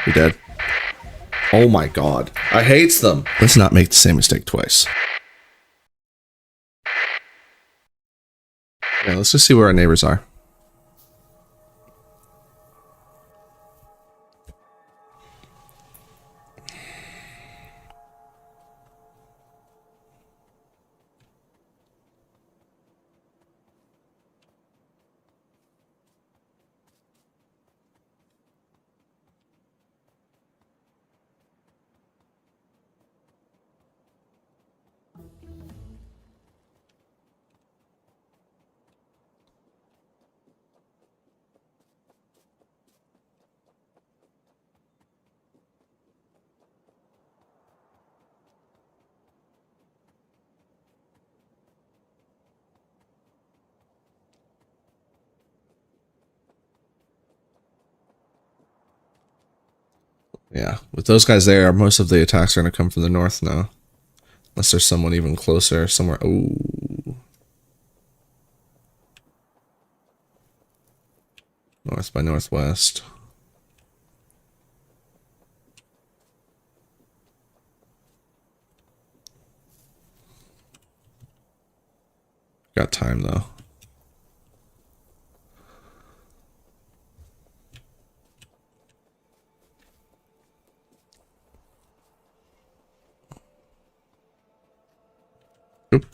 He dead. Oh my god. I hates them. Let's not make the same mistake twice. Yeah, let's just see where our neighbors are. Yeah, with those guys there, most of the attacks are going to come from the north now. Unless there's someone even closer, somewhere. Ooh. North by northwest. Got time though. Oop.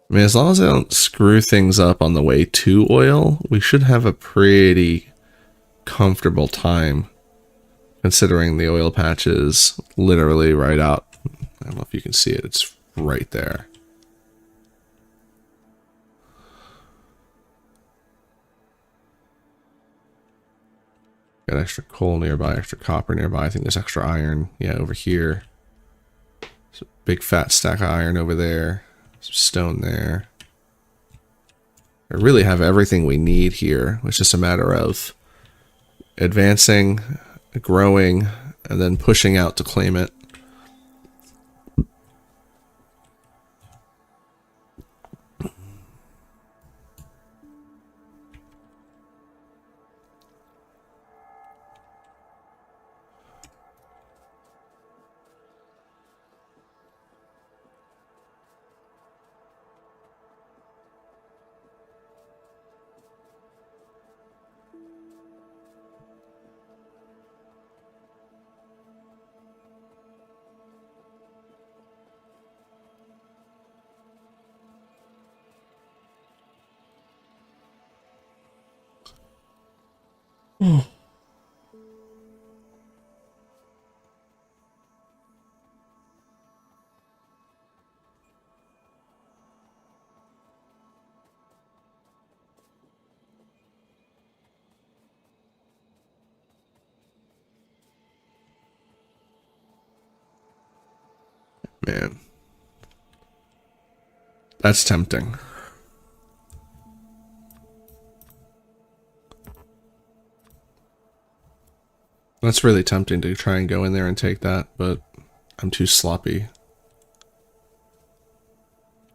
I mean, as long as I don't screw things up on the way to oil, we should have a pretty comfortable time, considering the oil patch is literally right out. I don't know if you can see it. It's right there. Got extra coal nearby, extra copper nearby. I think there's extra iron. Yeah, over here. There's a big fat stack of iron over there. Some stone there. I really have everything we need here. It's just a matter of advancing, growing, and then pushing out to claim it. Man, that's tempting. That's really tempting to try and go in there and take that, but I'm too sloppy.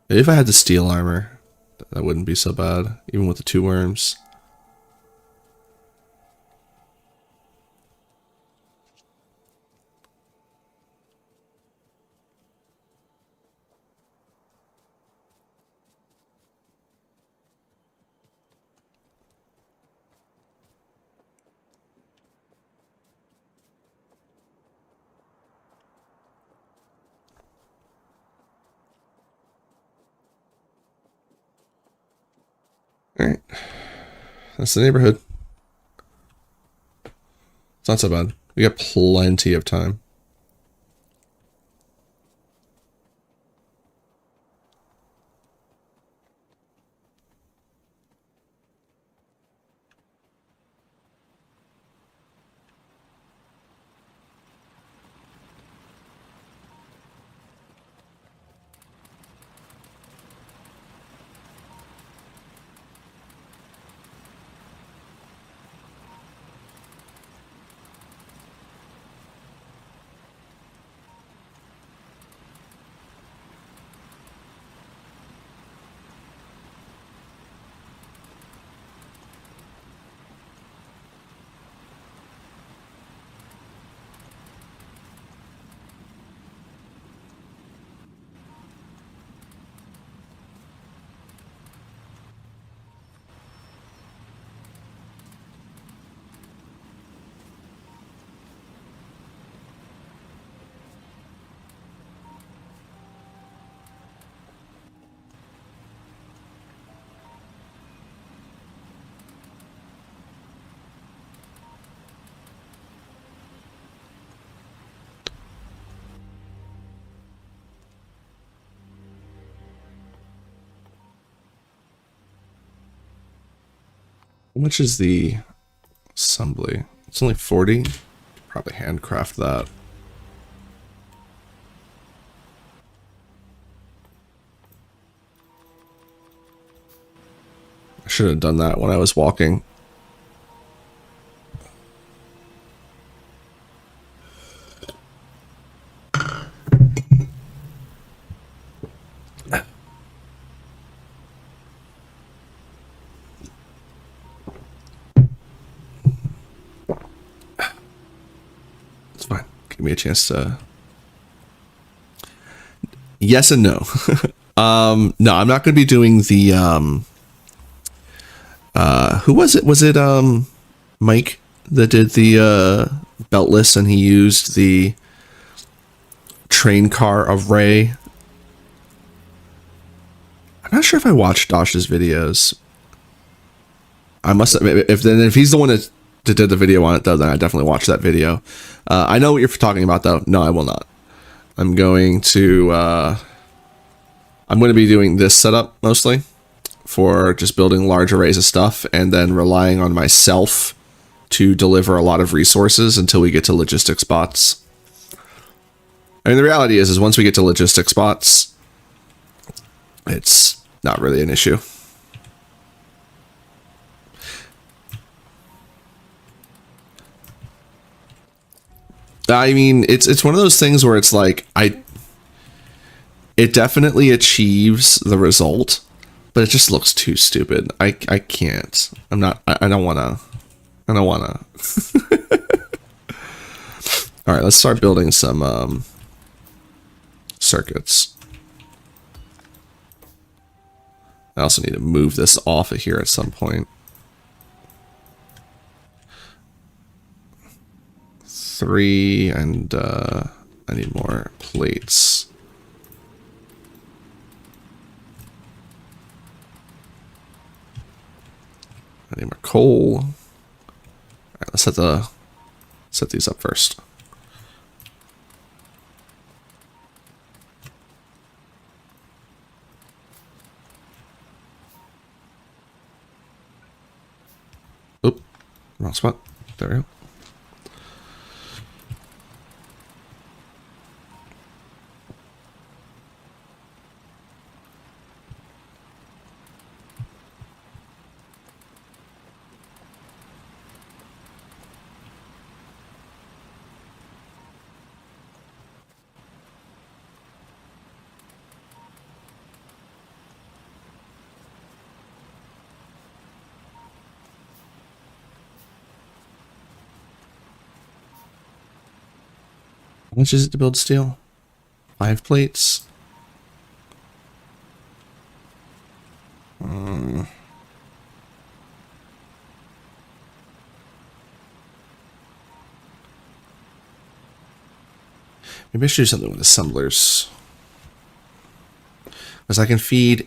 Maybe if I had the steel armor, that wouldn't be so bad, even with the 2 worms. Alright. That's the neighborhood. It's not so bad. We got plenty of time. How much is the assembly? It's only 40. Probably handcraft that. I should have done that when I was walking. It's fine. Give me a chance to... Yes and no. No, I'm not going to be doing the... who was it? Was it Mike that did the belt list, and he used the train car array? I'm not sure if I watched Dosh's videos. I must have, if he's the one that did the video on it though, then I definitely watched that video. I know what you're talking about though. No, I will not. I'm going to be doing this setup mostly for just building large arrays of stuff and then relying on myself to deliver a lot of resources until we get to logistic spots. I mean, the reality is once we get to logistic spots, it's not really an issue. I mean, it's one of those things where it's like it definitely achieves the result, but it just looks too stupid. I can't. I'm not. I don't wanna. I don't wanna. All right, let's start building some circuits. I also need to move this off of here at some point. 3, and I need more plates. I need more coal. All right, let's set these up first. Oop, wrong spot. There we go. How much is it to build steel? 5 plates? Maybe I should do something with assemblers. Because I can feed...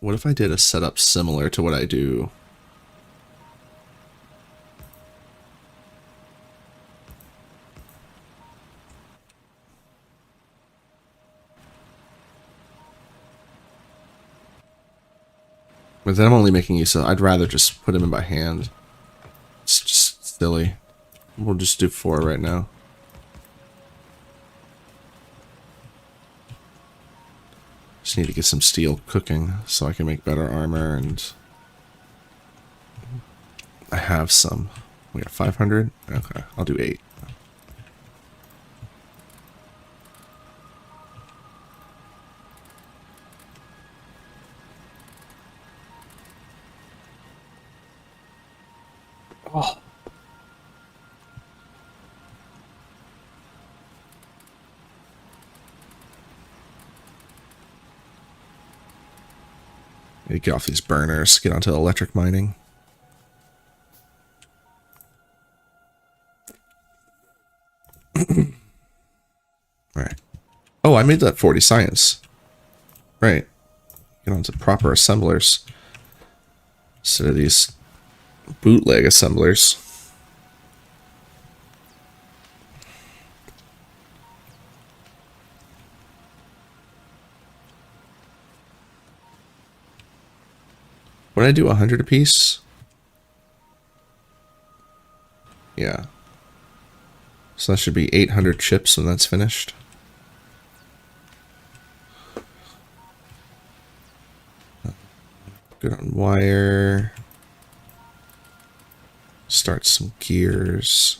What if I did a setup similar to what I do? But then I'm only making use of... I'd rather just put them in by hand. It's just silly. We'll just do 4 right now. Just need to get some steel cooking so I can make better armor, and I have some. We got 500? Okay, I'll do 8. Oh. Get off these burners, get onto electric mining. Alright. Oh, I made that 40 science. Right. Get onto proper assemblers. Instead of these bootleg assemblers. When I do 100 apiece? Yeah. So that should be 800 chips when that's finished. Good on wire. Start some gears.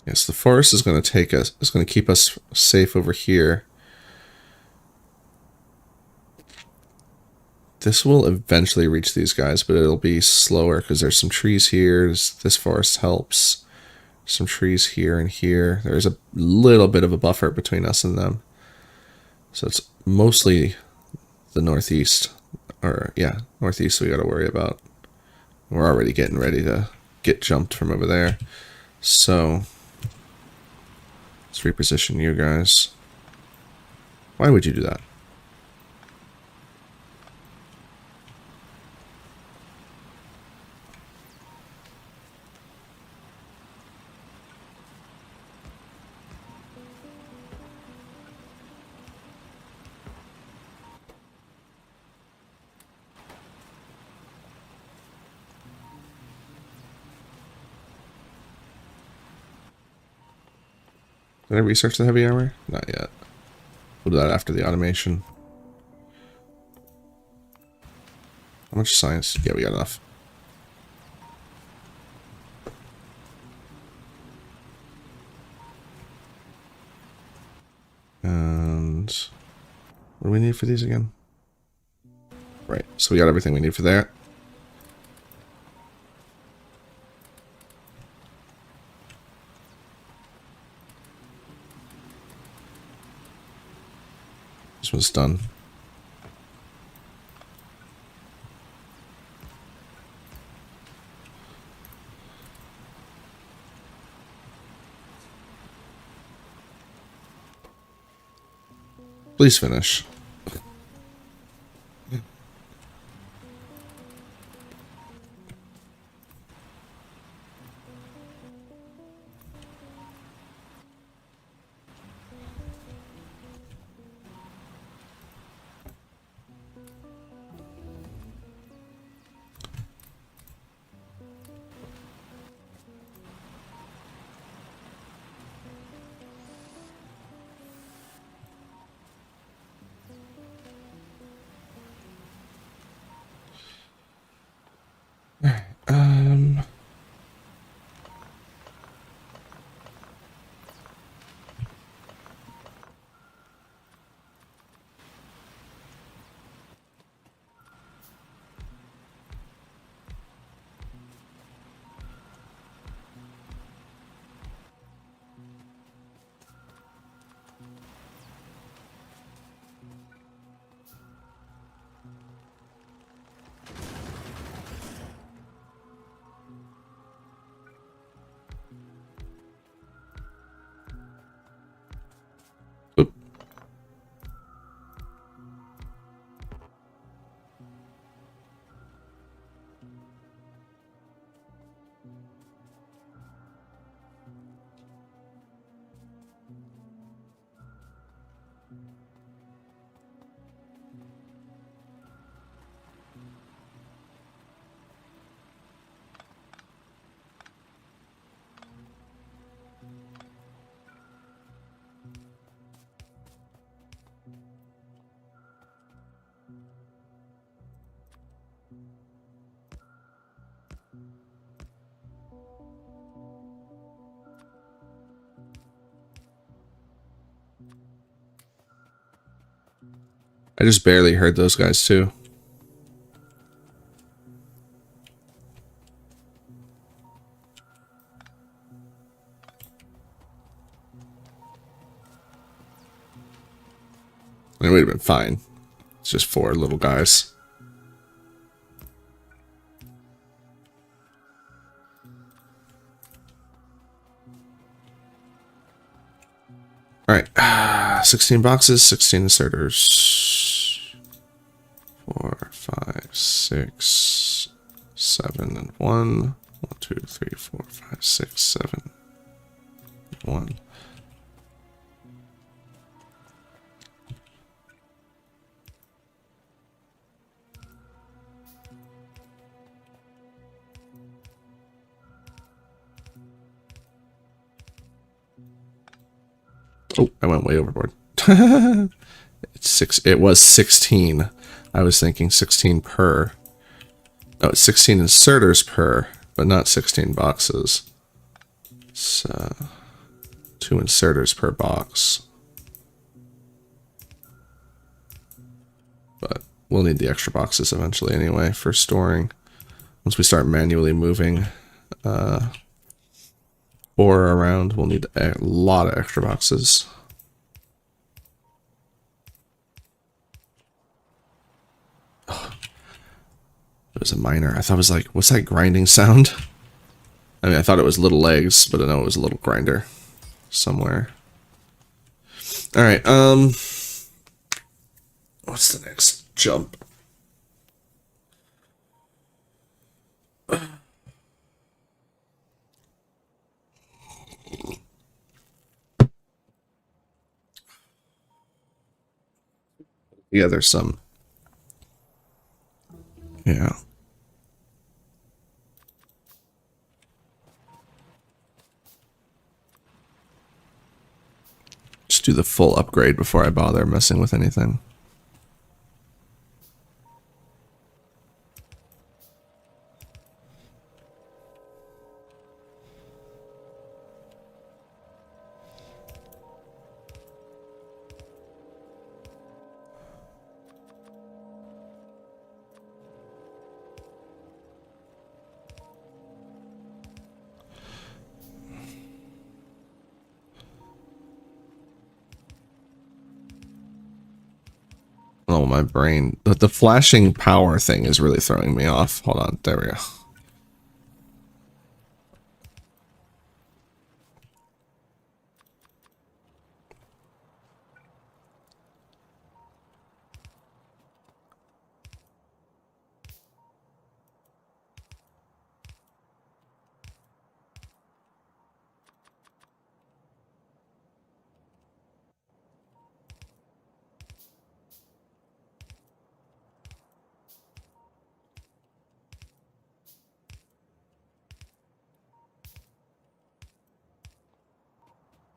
Yes, the forest is going to take us, is going to keep us safe over here. This will eventually reach these guys, but it'll be slower because there's some trees here. This forest helps. Some trees here and here. There's a little bit of a buffer between us and them. So it's mostly the northeast. Or, yeah, northeast we got to worry about. We're already getting ready to get jumped from over there. So let's reposition you guys. Why would you do that? Did I research the heavy armor? Not yet. We'll do that after the automation. How much science? Yeah, we got enough. And what do we need for these again? Right, so we got everything we need for that. This one's done. Please finish. Oop. I just barely heard those guys too. It would have been fine. It's just 4 little guys. Alright. 16 boxes, 16 inserters. 4, 5, 6. 6, 7, and 1. 1, 2, 3, 4, 5, 6, 7, 1. Oh, I went way overboard. It's 6. It was 16. I was thinking 16 per. Oh, it's 16 inserters per, but not 16 boxes. It's 2 inserters per box. But we'll need the extra boxes eventually anyway for storing. Once we start manually moving ore around, we'll need a lot of extra boxes. Oh, it was a miner. I thought it was like, what's that grinding sound? I mean, I thought it was little legs, but I know it was a little grinder somewhere. All right. What's the next jump? Yeah, there's some. Yeah. Just do the full upgrade before I bother messing with anything. Oh, my brain. The flashing power thing is really throwing me off. Hold on. There we go.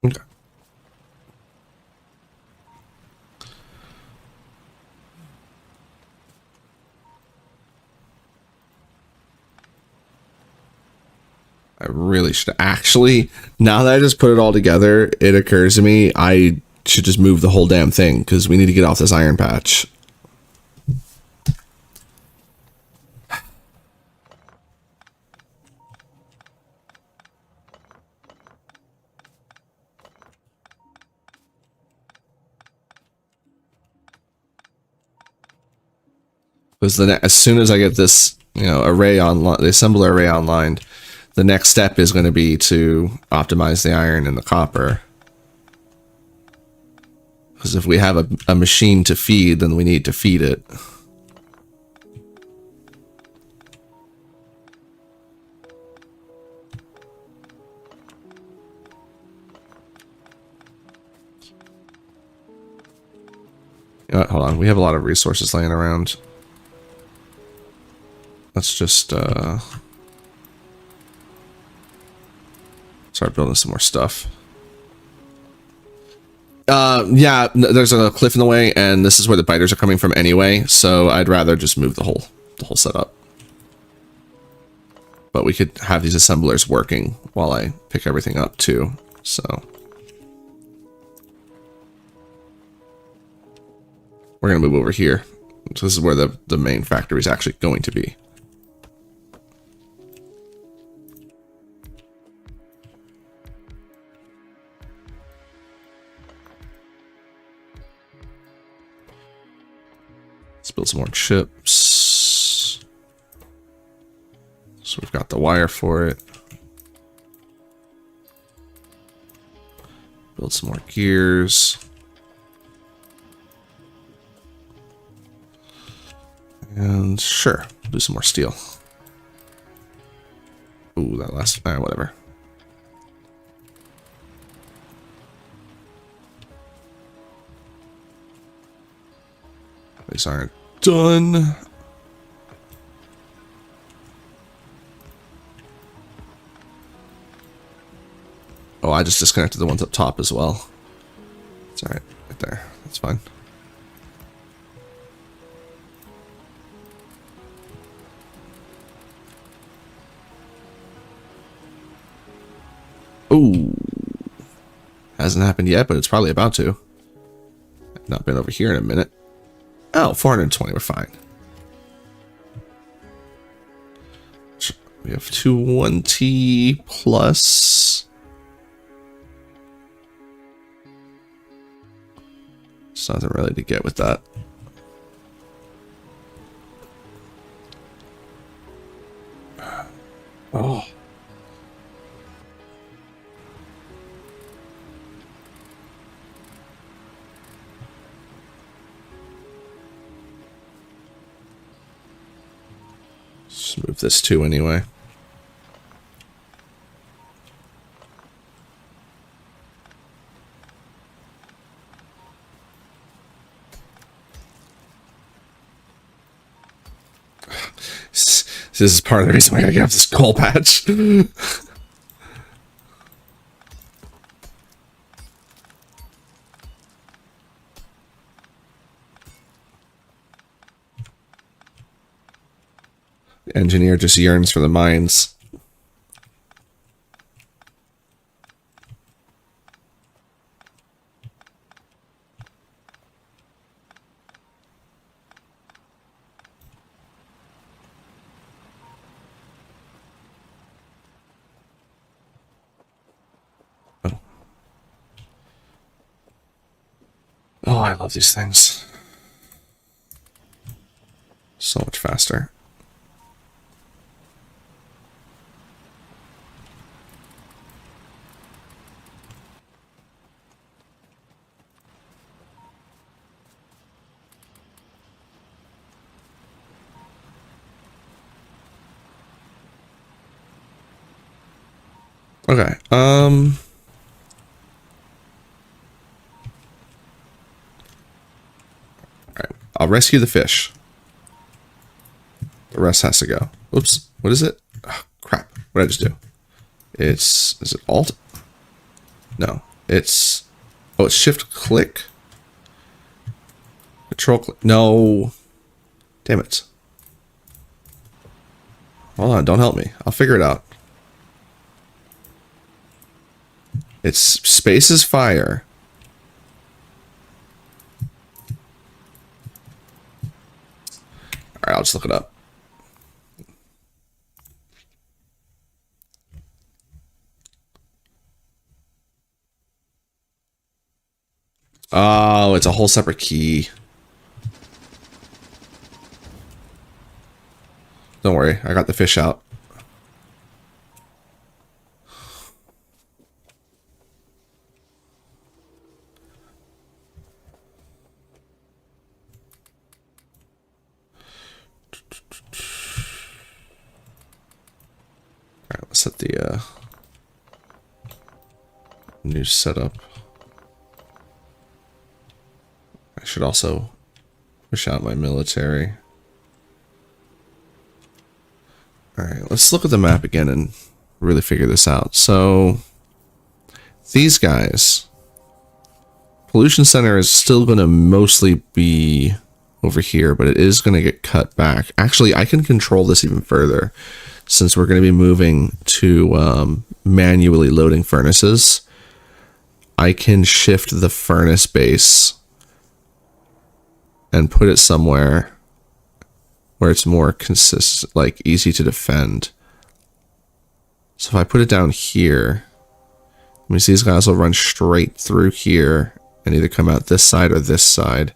Okay. I really should actually, now that I just put it all together, it occurs to me I should just move the whole damn thing because we need to get off this iron patch. Because as soon as I get this, array online, the assembler array online, the next step is going to be to optimize the iron and the copper. Because if we have a machine to feed, then we need to feed it. You know what, hold on, we have a lot of resources laying around. Let's just start building some more stuff. Yeah, there's a cliff in the way, and this is where the biters are coming from anyway, so I'd rather just move the whole setup. But we could have these assemblers working while I pick everything up too, so. We're gonna move over here. So this is where the main factory is actually going to be. Let's build some more chips. So we've got the wire for it. Build some more gears. And sure. Do some more steel. Ooh, that last... whatever. These aren't done. Oh, I just disconnected the ones up top as well. It's alright, right there. That's fine. Ooh. Hasn't happened yet, but it's probably about to. I've not been over here in a minute. Oh, 420, we're fine. We have 220 plus. There's nothing really to get with that. Oh. Just move this too anyway. This is part of the reason why I have this coal patch. The engineer just yearns for the mines. Oh, I love these things. So much faster. Okay, alright, I'll rescue the fish. The rest has to go. Oops, what is it? Oh, crap, what did I just do? Is it Alt? No, it's, oh, it's Shift click. Control click, no. Damn it. Hold on, don't help me. I'll figure it out. It's space is fire. Alright, I'll just look it up. Oh, it's a whole separate key. Don't worry, I got the fish out. Alright, let's set the new setup. I should also push out my military. Alright, let's look at the map again and really figure this out. So, these guys, Pollution Center is still going to mostly be over here, but it is going to get cut back. Actually, I can control this even further, since we're going to be moving to manually loading furnaces. I can shift the furnace base and put it somewhere where it's more consistent, like easy to defend. So if I put it down here, that means these guys will run straight through here and either come out this side or this side.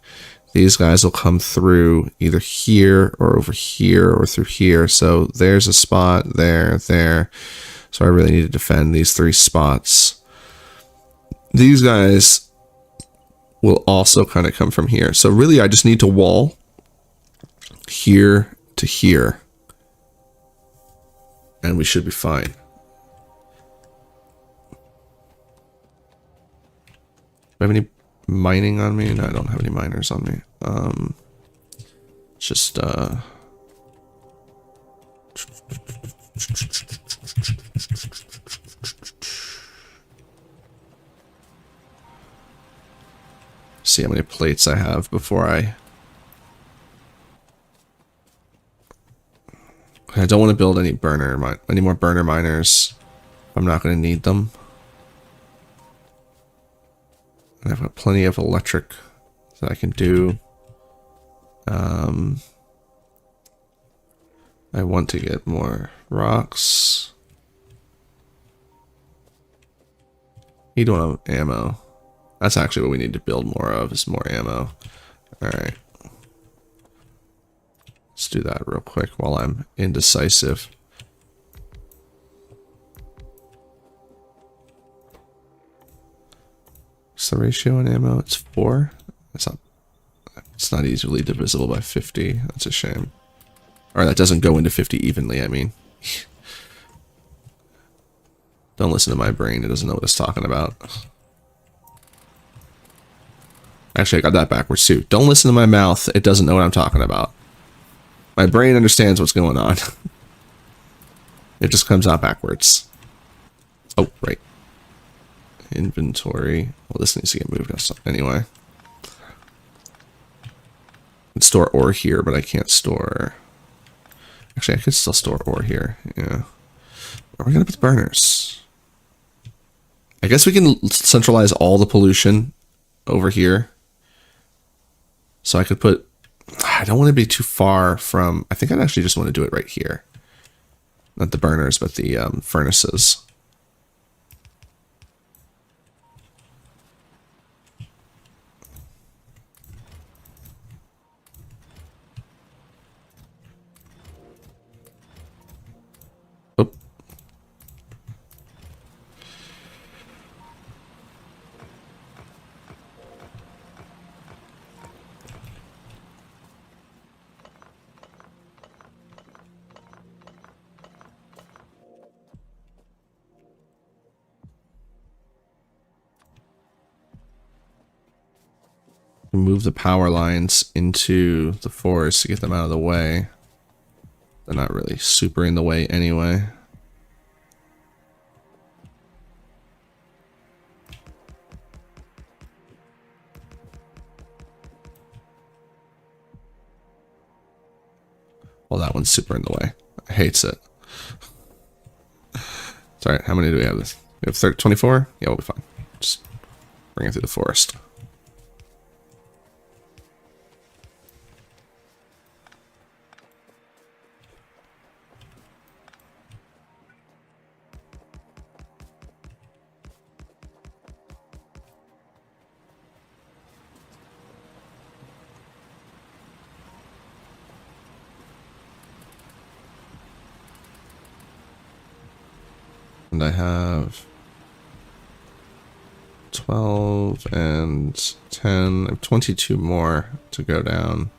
These guys will come through either here or over here or through here. So there's a spot, there. So I really need to defend these three spots. These guys will also kind of come from here. So really I just need to wall here to here. And we should be fine. Do I have any mining on me? No, I don't have any miners on me. Just see how many plates I have before I don't want to build any more burner miners. I'm not going to need them. And I've got plenty of electric that I can do. I want to get more rocks. Need one of ammo. That's actually what we need to build more of, is more ammo. Alright. Let's do that real quick while I'm indecisive. What's the ratio in ammo? It's 4? It's not easily divisible by 50. That's a shame. Or that doesn't go into 50 evenly, I mean. Don't listen to my brain, it doesn't know what it's talking about. Actually, I got that backwards too. Don't listen to my mouth, it doesn't know what I'm talking about. My brain understands what's going on. It just comes out backwards. Oh, right. Inventory. Well, this needs to get moved. Anyway. I can store ore here, but I can't store... Actually, I could still store ore here. Yeah. Where are we going to put the burners? I guess we can centralize all the pollution over here. So I could put... I don't want to be too far from... I think I'd actually just want to do it right here. Not the burners, but the furnaces. Oh. Move the power lines into the forest to get them out of the way. They're not really super in the way anyway. Well, that one's super in the way. I hates it. It's alright, how many do we have? We have 24? Yeah, we'll be fine. Just bring it through the forest. And I have 12 and 10. I have 22 more to go down.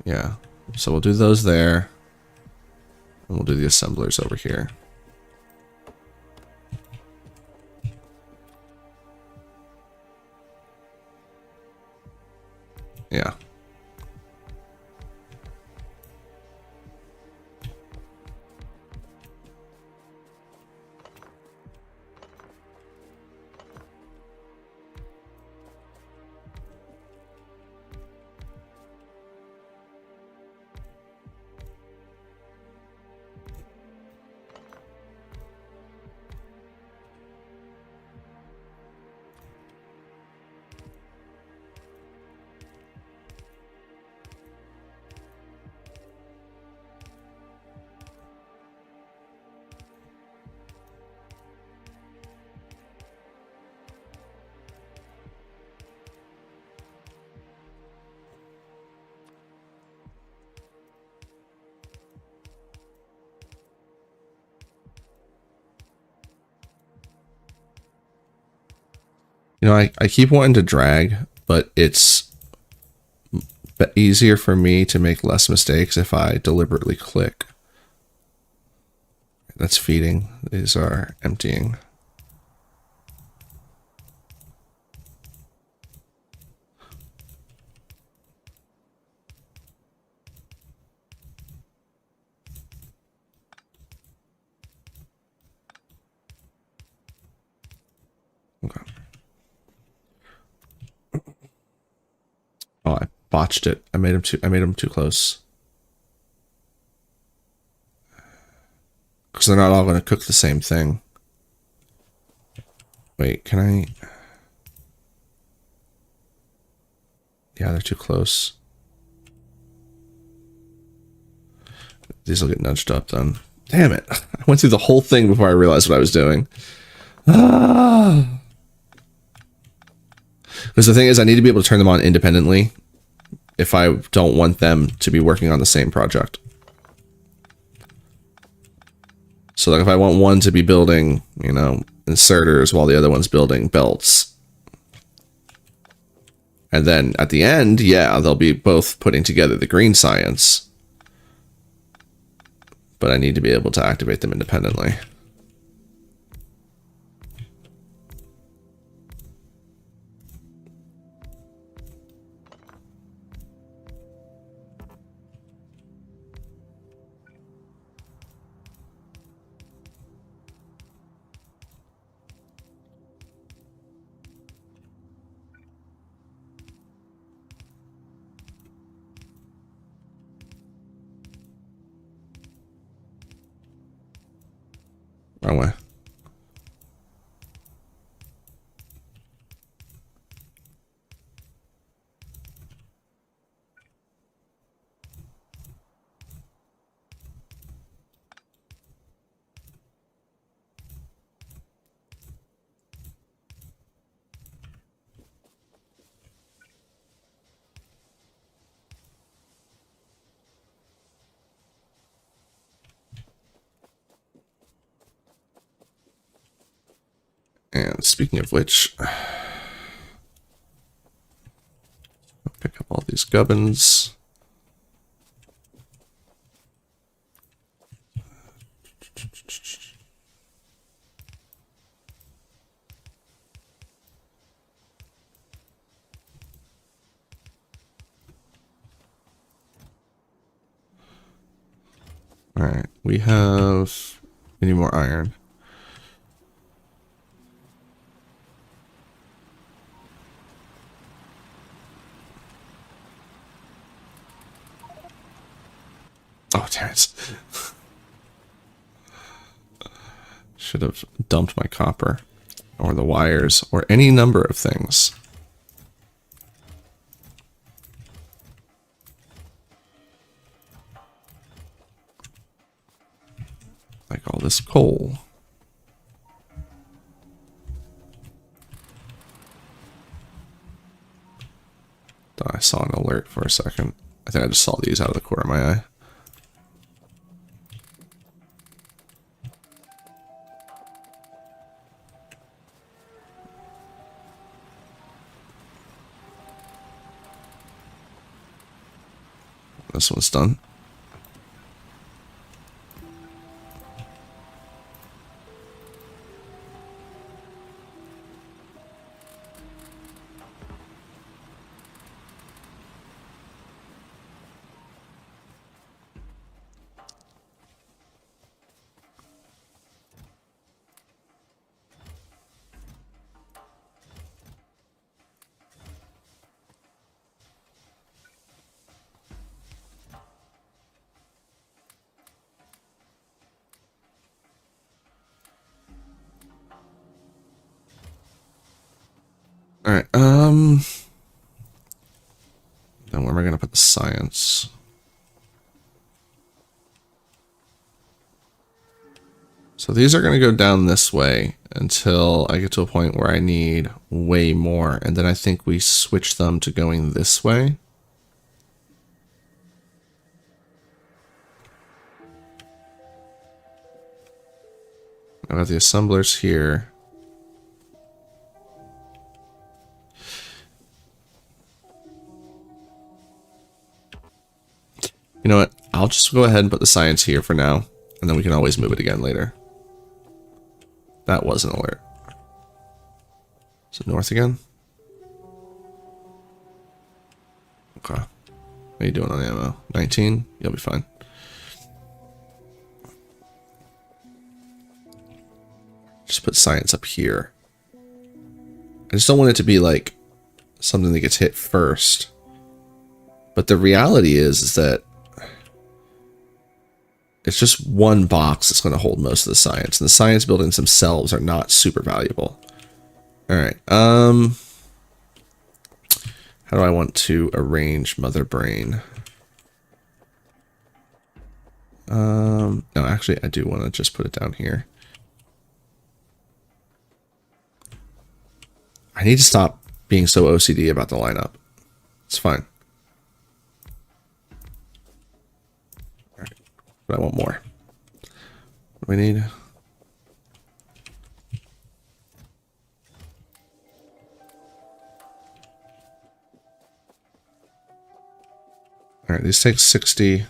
Yeah, so we'll do those there. And we'll do the assemblers over here. Yeah. You know, I keep wanting to drag, but it's easier for me to make less mistakes if I deliberately click. That's feeding. These are emptying. Okay. Oh, I botched it. I made them too close. Because they're not all going to cook the same thing. Wait, can I? Yeah, they're too close. These will get nudged up then. Damn it. I went through the whole thing before I realized what I was doing. Because the thing is, I need to be able to turn them on independently if I don't want them to be working on the same project. So like if I want one to be building, you know, inserters while the other one's building belts. And then at the end, yeah, they'll be both putting together the green science. But I need to be able to activate them independently. Wrong way. And speaking of which, I'll pick up all these gubbins. All right, we need more iron. Oh, damn it. Should have dumped my copper or the wires or any number of things. Like all this coal. Thought I saw an alert for a second. I think I just saw these out of the corner of my eye. This one's done. All right. Then where am I gonna put the science? So these are gonna go down this way until I get to a point where I need way more, and then I think we switch them to going this way. I got the assemblers here. You know what? I'll just go ahead and put the science here for now, and then we can always move it again later. That was an alert. Is it north again? Okay. What are you doing on ammo? 19? You'll be fine. Just put science up here. I just don't want it to be like something that gets hit first. But the reality is that it's just one box that's going to hold most of the science. And the science buildings themselves are not super valuable. Alright, how do I want to arrange Mother Brain? No, actually, I do want to just put it down here. I need to stop being so OCD about the lineup. It's fine. Alright, but I want more. What do we need? Alright, these take 60.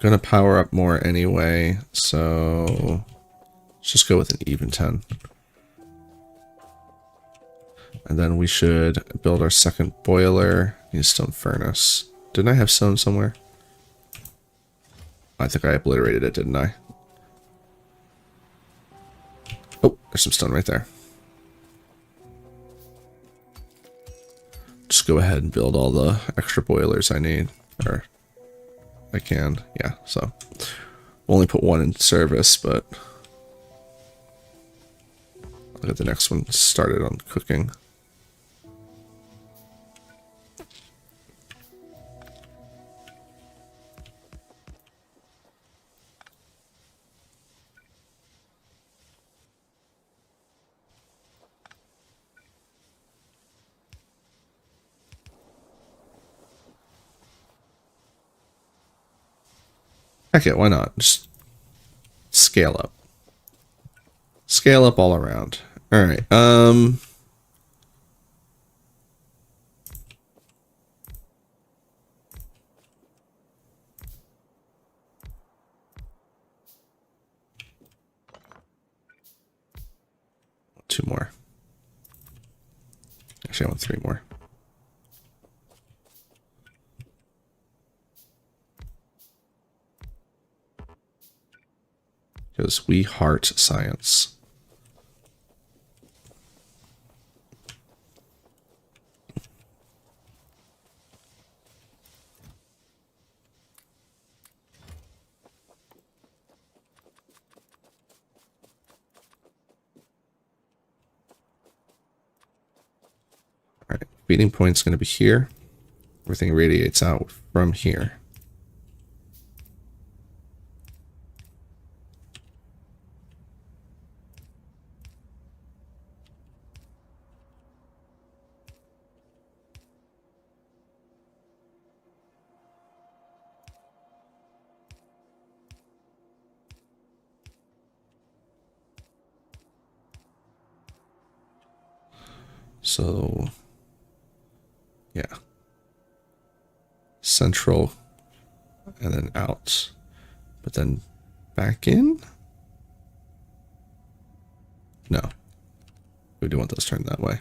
Gonna power up more anyway, so let's just go with an even 10. And then we should build our second boiler. Need a stone furnace. Didn't I have stone somewhere? I think I obliterated it, didn't I? Oh, there's some stone right there. Just go ahead and build all the extra boilers I need. Or I can, yeah, so only put one in service, but I'll get the next one started on cooking. Heck it, why not? Just scale up. Scale up all around. Alright, two more. Actually, I want three more. Because we heart science. Alright, feeding point's going to be here. Everything radiates out from here. So, yeah. Central and then out, but then back in? No. We do want those turned that way.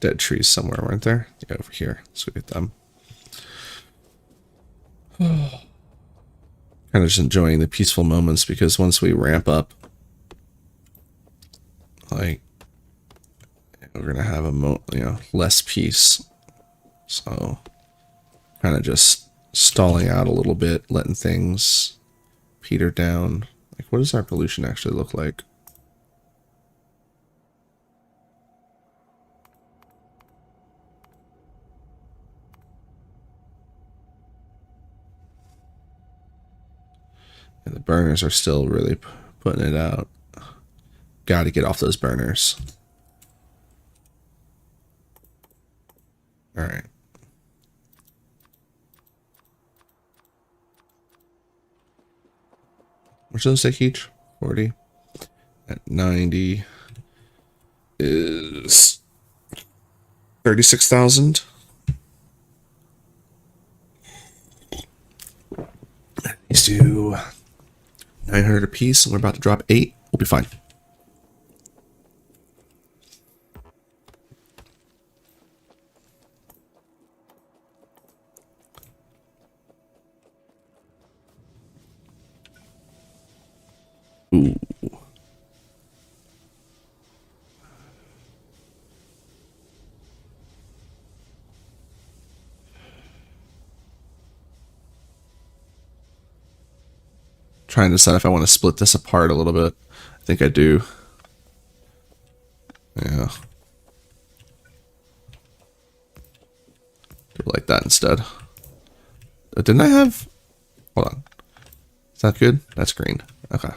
Dead trees somewhere, weren't there? Yeah, over here. Let's go get them. Kind of just enjoying the peaceful moments because once we ramp up, like, we're gonna have a less peace. So, kind of just stalling out a little bit, letting things peter down. Like, what does our pollution actually look like? And the burners are still really putting it out. Got to get off those burners. All right. Which does it take each? 40 at 90 is 36,000. These do 900 apiece, and we're about to drop 8. We'll be fine. Ooh. Trying to decide if I want to split this apart a little bit. I think I do. Yeah. Do it like that instead. Didn't I have... Hold on. Is that good? That's green. Okay.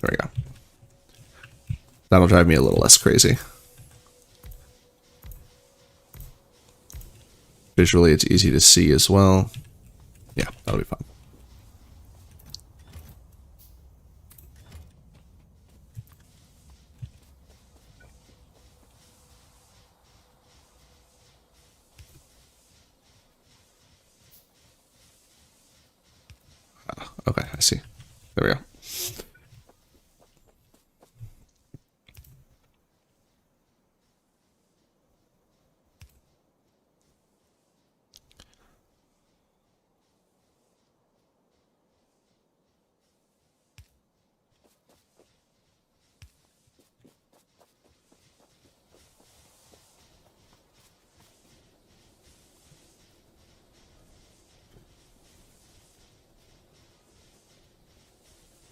There we go. That'll drive me a little less crazy. Visually, it's easy to see as well. Yeah, that'll be fun. Okay, I see. There we go.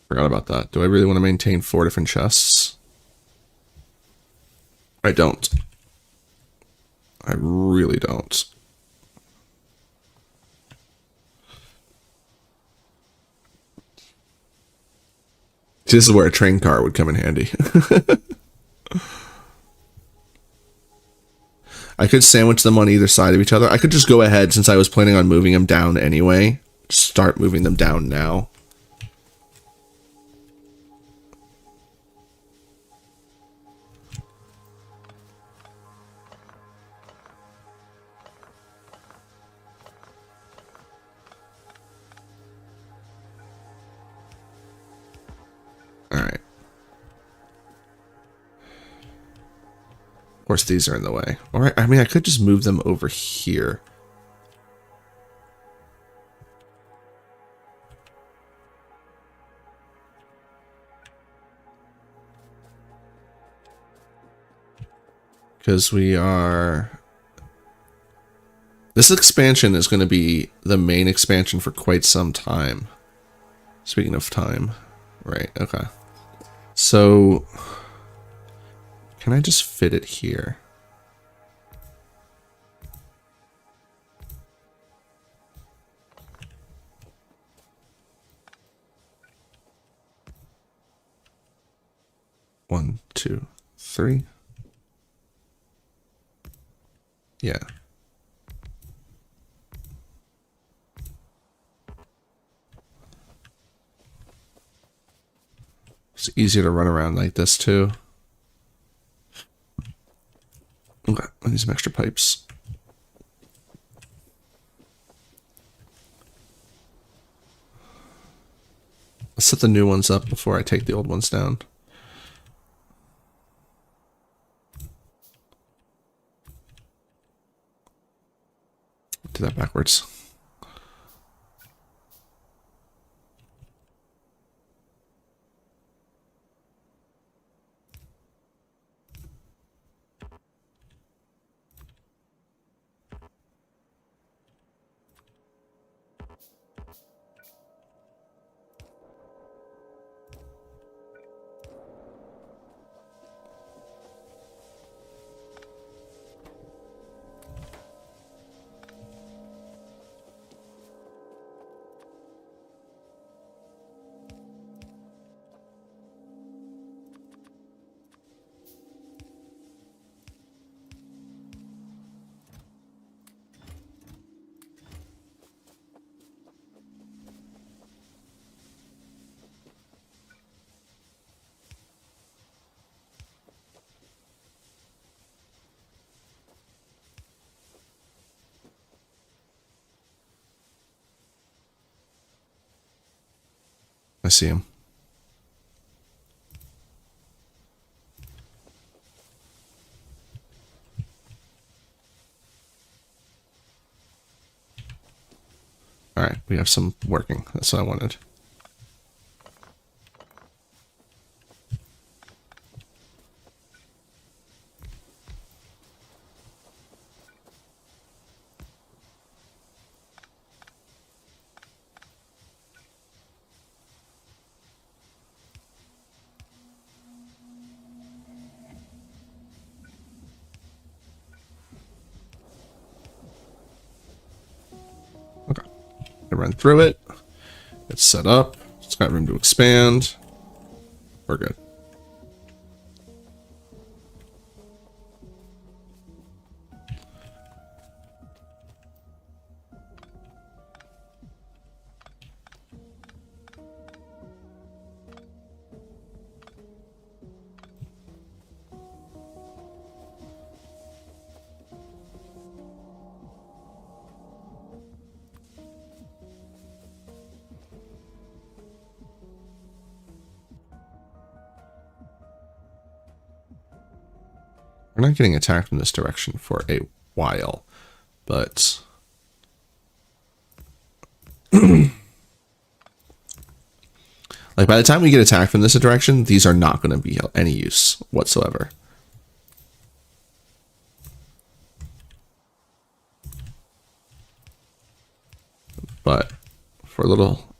Forgot about that. Do I really want to maintain 4 different chests? I don't. I really don't. This is where a train car would come in handy. I could sandwich them on either side of each other. I could just go ahead, since I was planning on moving them down anyway. Start moving them down now. Alright. Of course, these are in the way. Alright, I mean, I could just move them over here. Because we are... This expansion is going to be the main expansion for quite some time. Speaking of time. Right, okay. So... Can I just fit it here? One, two, three. Yeah. It's easier to run around like this too. Okay, I need some extra pipes. Let's set the new ones up before I take the old ones down. Do that backwards. I see him. Alright, we have some working. That's what I wanted. Okay. I run through it. It's set up. It's got room to expand. We're good. We're not getting attacked in this direction for a while, but like by the time we get attacked from this direction, these are not going to be any use whatsoever. But for a little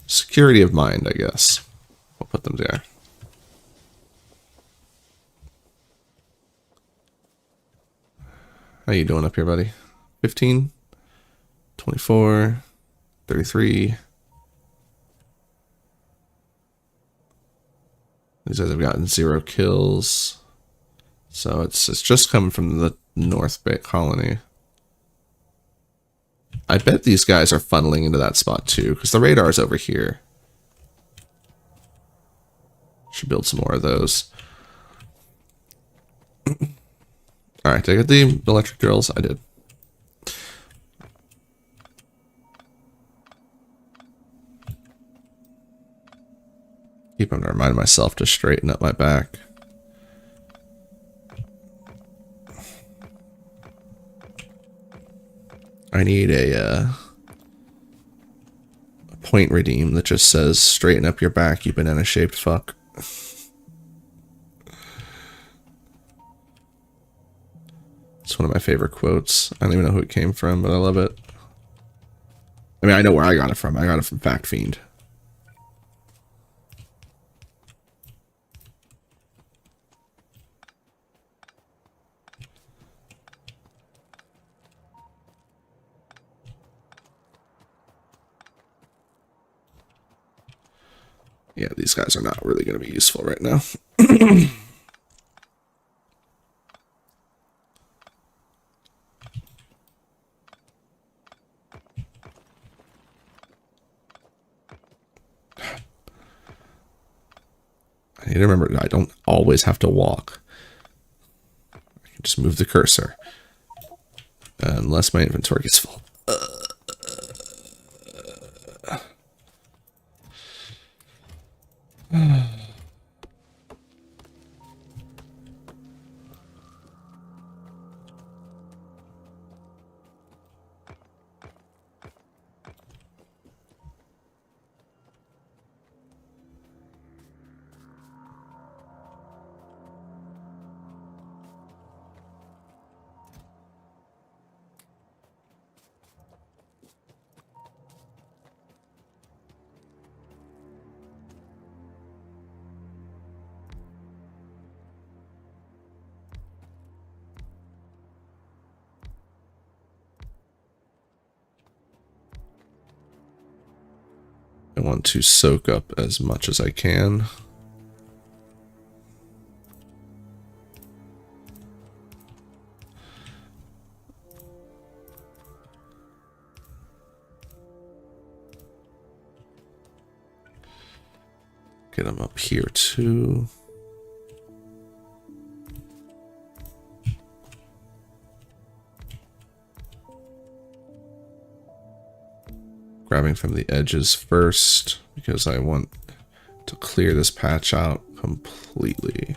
security of mind, I guess, we'll put them there. How you doing up here, buddy? 15, 24, 33. These guys have gotten 0 kills. So it's just coming from the North Bay colony. I bet these guys are funneling into that spot too, because the radar's over here. Should build some more of those. Alright, did I get the electric drills? I did. Keep on reminding myself to straighten up my back. I need a point redeem that just says straighten up your back, you banana shaped fuck. It's one of my favorite quotes. I don't even know who it came from, but I love it. I mean, I know where I got it from. I got it from Fact Fiend. Yeah, these guys are not really going to be useful right now. I need to remember I don't always have to walk. I can just move the cursor. Unless my inventory gets full. I want to soak up as much as I can. Get them up here too. Grabbing from the edges first because I want to clear this patch out completely.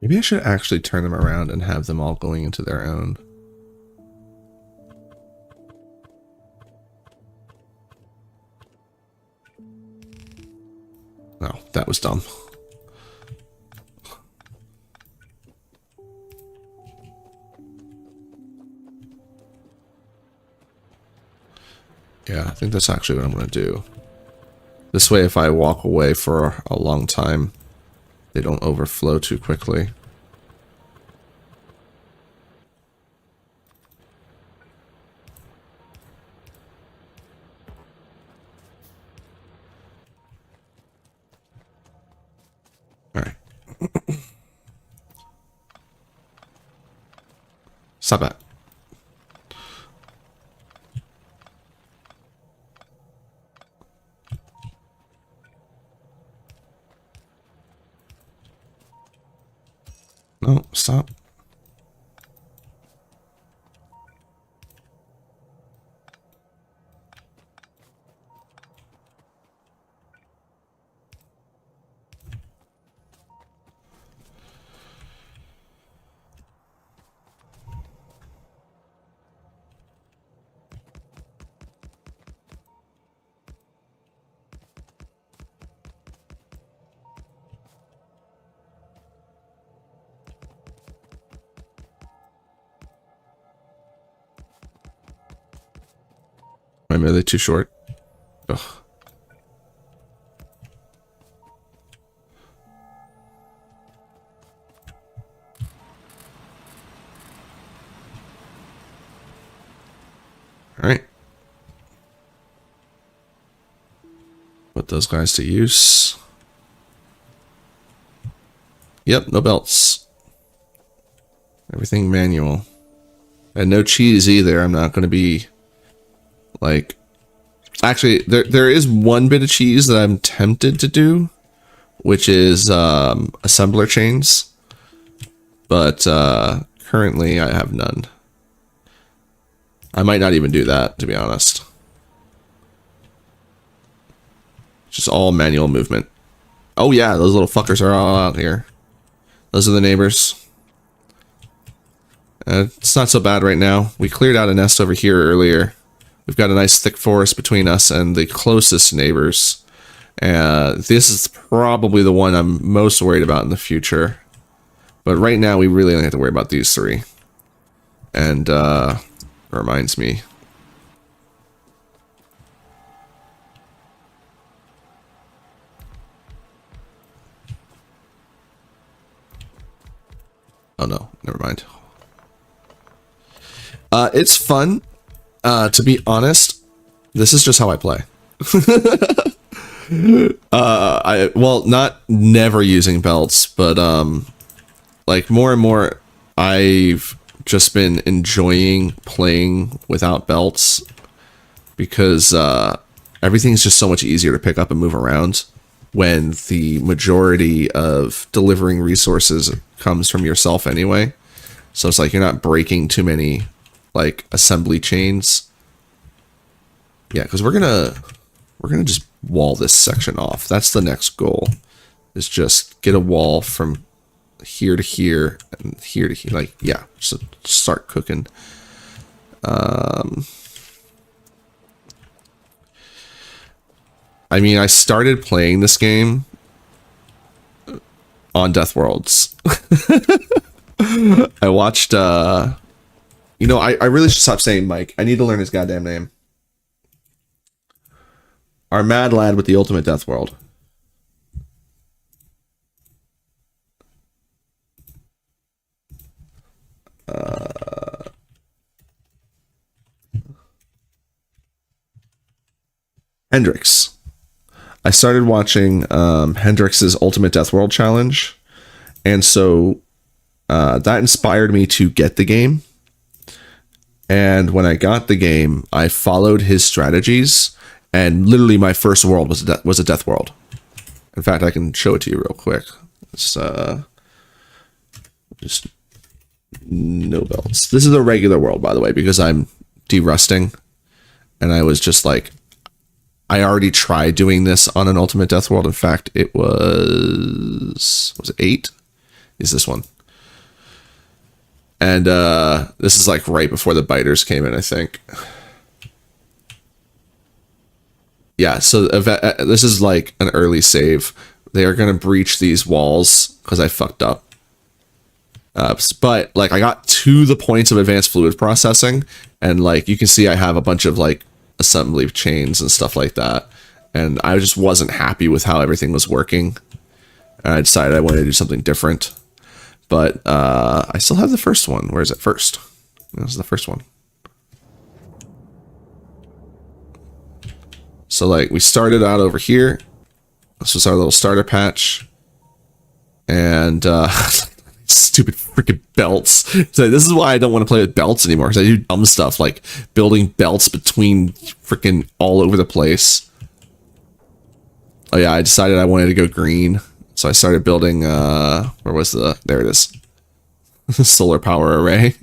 Maybe I should actually turn them around and have them all going into their own. Oh, that was dumb. Yeah, I think that's actually what I'm going to do. This way, if I walk away for a long time, they don't overflow too quickly. All right. Stop that. No, stop. Am I really too short? Ugh. All right. Put those guys to use. Yep, no belts. Everything manual. And no cheese either. I'm not going to be like... Actually, there is one bit of cheese that I'm tempted to do, which is assembler chains. But currently I have none. I might not even do that, to be honest. Just all manual movement. Oh yeah, those little fuckers are all out here. Those are the neighbors. It's not so bad right now. We cleared out a nest over here earlier. We've got a nice thick forest between us and the closest neighbors. This is probably the one I'm most worried about in the future. But right now we really only have to worry about these three. And reminds me. Oh no, never mind. It's fun. To be honest, this is just how I play. Well, not never using belts, but like more and more I've just been enjoying playing without belts because everything's just so much easier to pick up and move around when the majority of delivering resources comes from yourself anyway. So it's like you're not breaking too many like assembly chains. Yeah, because we're gonna just wall this section off. That's the next goal, is just get a wall from here to here and here to here. Like, yeah, just start cooking. I mean, I started playing this game on Death Worlds. I watched, you know, I really should stop saying Mike. I need to learn his goddamn name. Our mad lad with the ultimate Death World. Hendrix. I started watching Hendrix's Ultimate Death World Challenge, and so that inspired me to get the game. And when I got the game, I followed his strategies, and literally my first world was a death world. In fact, I can show it to you real quick. It's just no belts. This is a regular world, by the way, because I'm derusting, and I was just like, I already tried doing this on an Ultimate Death World. In fact, it was it 8? Is this one? And this is like right before the biters came in, I think. Yeah, so this is like an early save. They are going to breach these walls because I fucked up. But like I got to the points of advanced fluid processing, and like you can see I have a bunch of like assembly chains and stuff like that, and I just wasn't happy with how everything was working, and I decided I wanted to do something different. But I still have the first one. Where is it? First. This is the first one. So like we started out over here. This was our little starter patch, and stupid freaking belts. So this is why I don't want to play with belts anymore, because I do dumb stuff like building belts between freaking all over the place. Oh yeah, I decided I wanted to go green, so I started building where was there it is. Solar power array.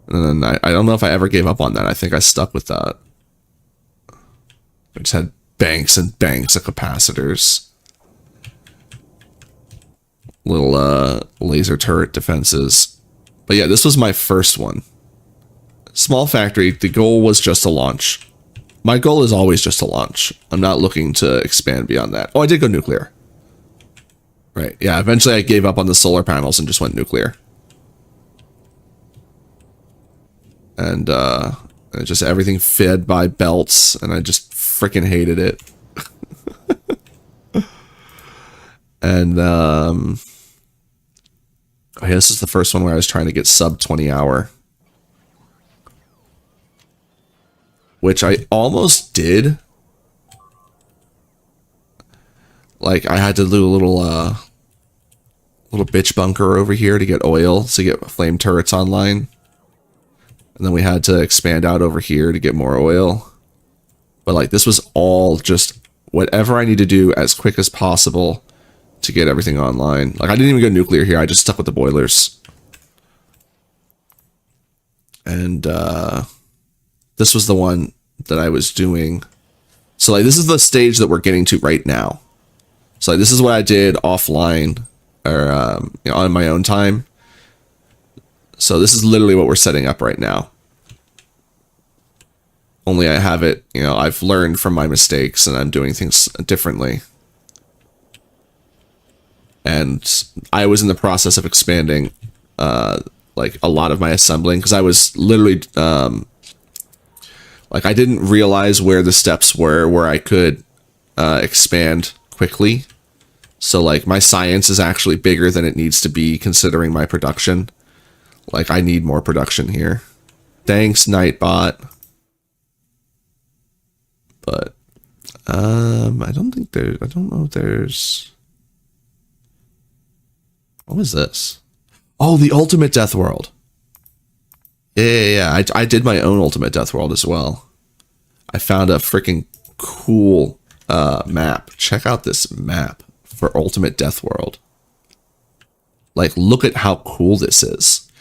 And then I don't know if I ever gave up on that. I think I stuck with that. I just had banks and banks of capacitors. Little laser turret defenses. But yeah, this was my first one. Small factory. The goal was just to launch. My goal is always just to launch. I'm not looking to expand beyond that. Oh, I did go nuclear. Right. Yeah, eventually I gave up on the solar panels and just went nuclear. And just everything fed by belts, and I just freaking hated it. And oh yeah, this is the first one where I was trying to get sub 20 hour, which I almost did. Like I had to do a little bitch bunker over here to get oil to get flame turrets online, and then we had to expand out over here to get more oil. But like this was all just whatever I need to do as quick as possible to get everything online. Like I didn't even go nuclear here. I just stuck with the boilers. And this was the one that I was doing. So like this is the stage that we're getting to right now. So like, this is what I did offline or you know, on my own time. So this is literally what we're setting up right now. Only I have it, you know, I've learned from my mistakes and I'm doing things differently. And I was in the process of expanding like a lot of my assembling, because I was literally like I didn't realize where the steps were where I could expand quickly. So like my science is actually bigger than it needs to be considering my production. Like I need more production here. Thanks, Nightbot. But I don't know if there's. What was this? Oh, the Ultimate Death World. Yeah. I did my own Ultimate Death World as well. I found a freaking cool map. Check out this map for Ultimate Death World. Like, look at how cool this is.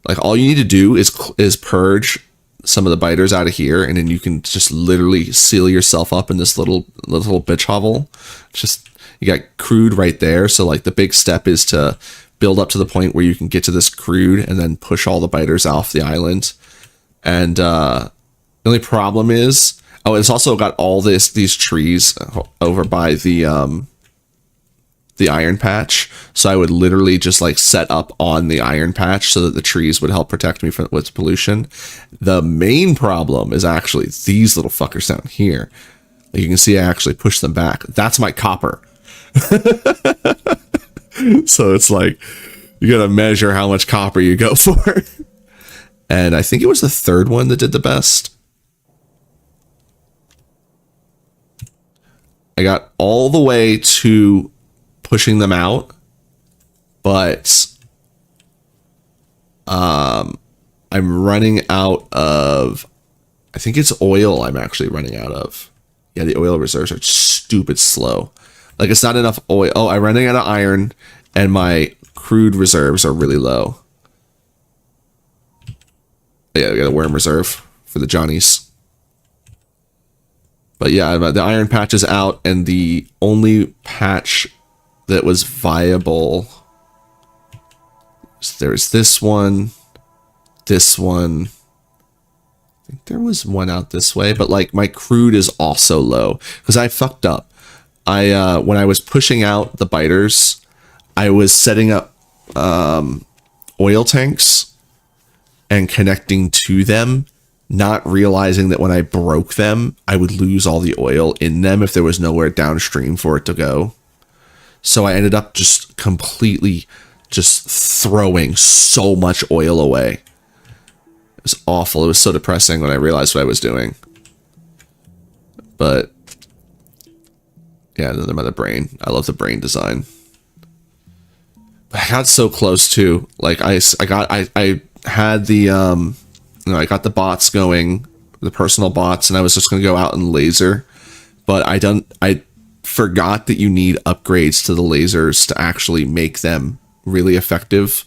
Like, all you need to do is purge some of the biters out of here, and then you can just literally seal yourself up in this little bitch hovel. Just You got crude right there. So like the big step is to build up to the point where you can get to this crude and then push all the biters off the island. And the only problem is, oh, it's also got all these trees over by the iron patch. So I would literally just like set up on the iron patch so that the trees would help protect me from with pollution. The main problem is actually these little fuckers down here. Like you can see I actually push them back. That's my copper. So it's like you gotta measure how much copper you go for. And I think it was the third one that did the best. I got all the way to pushing them out, but I'm running out of, I think it's oil I'm actually running out of. Yeah, the oil reserves are stupid slow. Like it's not enough oil. Oh, I'm running out of iron and my crude reserves are really low. Yeah, I got a worm reserve for the Johnnies. But yeah, the iron patch is out, and the only patch that was viable, there's this one. I think there was one out this way, but like my crude is also low because I fucked up. When I was pushing out the biters, I was setting up oil tanks and connecting to them, not realizing that when I broke them, I would lose all the oil in them if there was nowhere downstream for it to go. So I ended up just completely just throwing so much oil away. It was awful. It was so depressing when I realized what I was doing. But yeah, another brain. I love the brain design. But I got so close too. Like I had the I got the bots going, the personal bots, and I was just gonna go out and laser, but I forgot that you need upgrades to the lasers to actually make them really effective.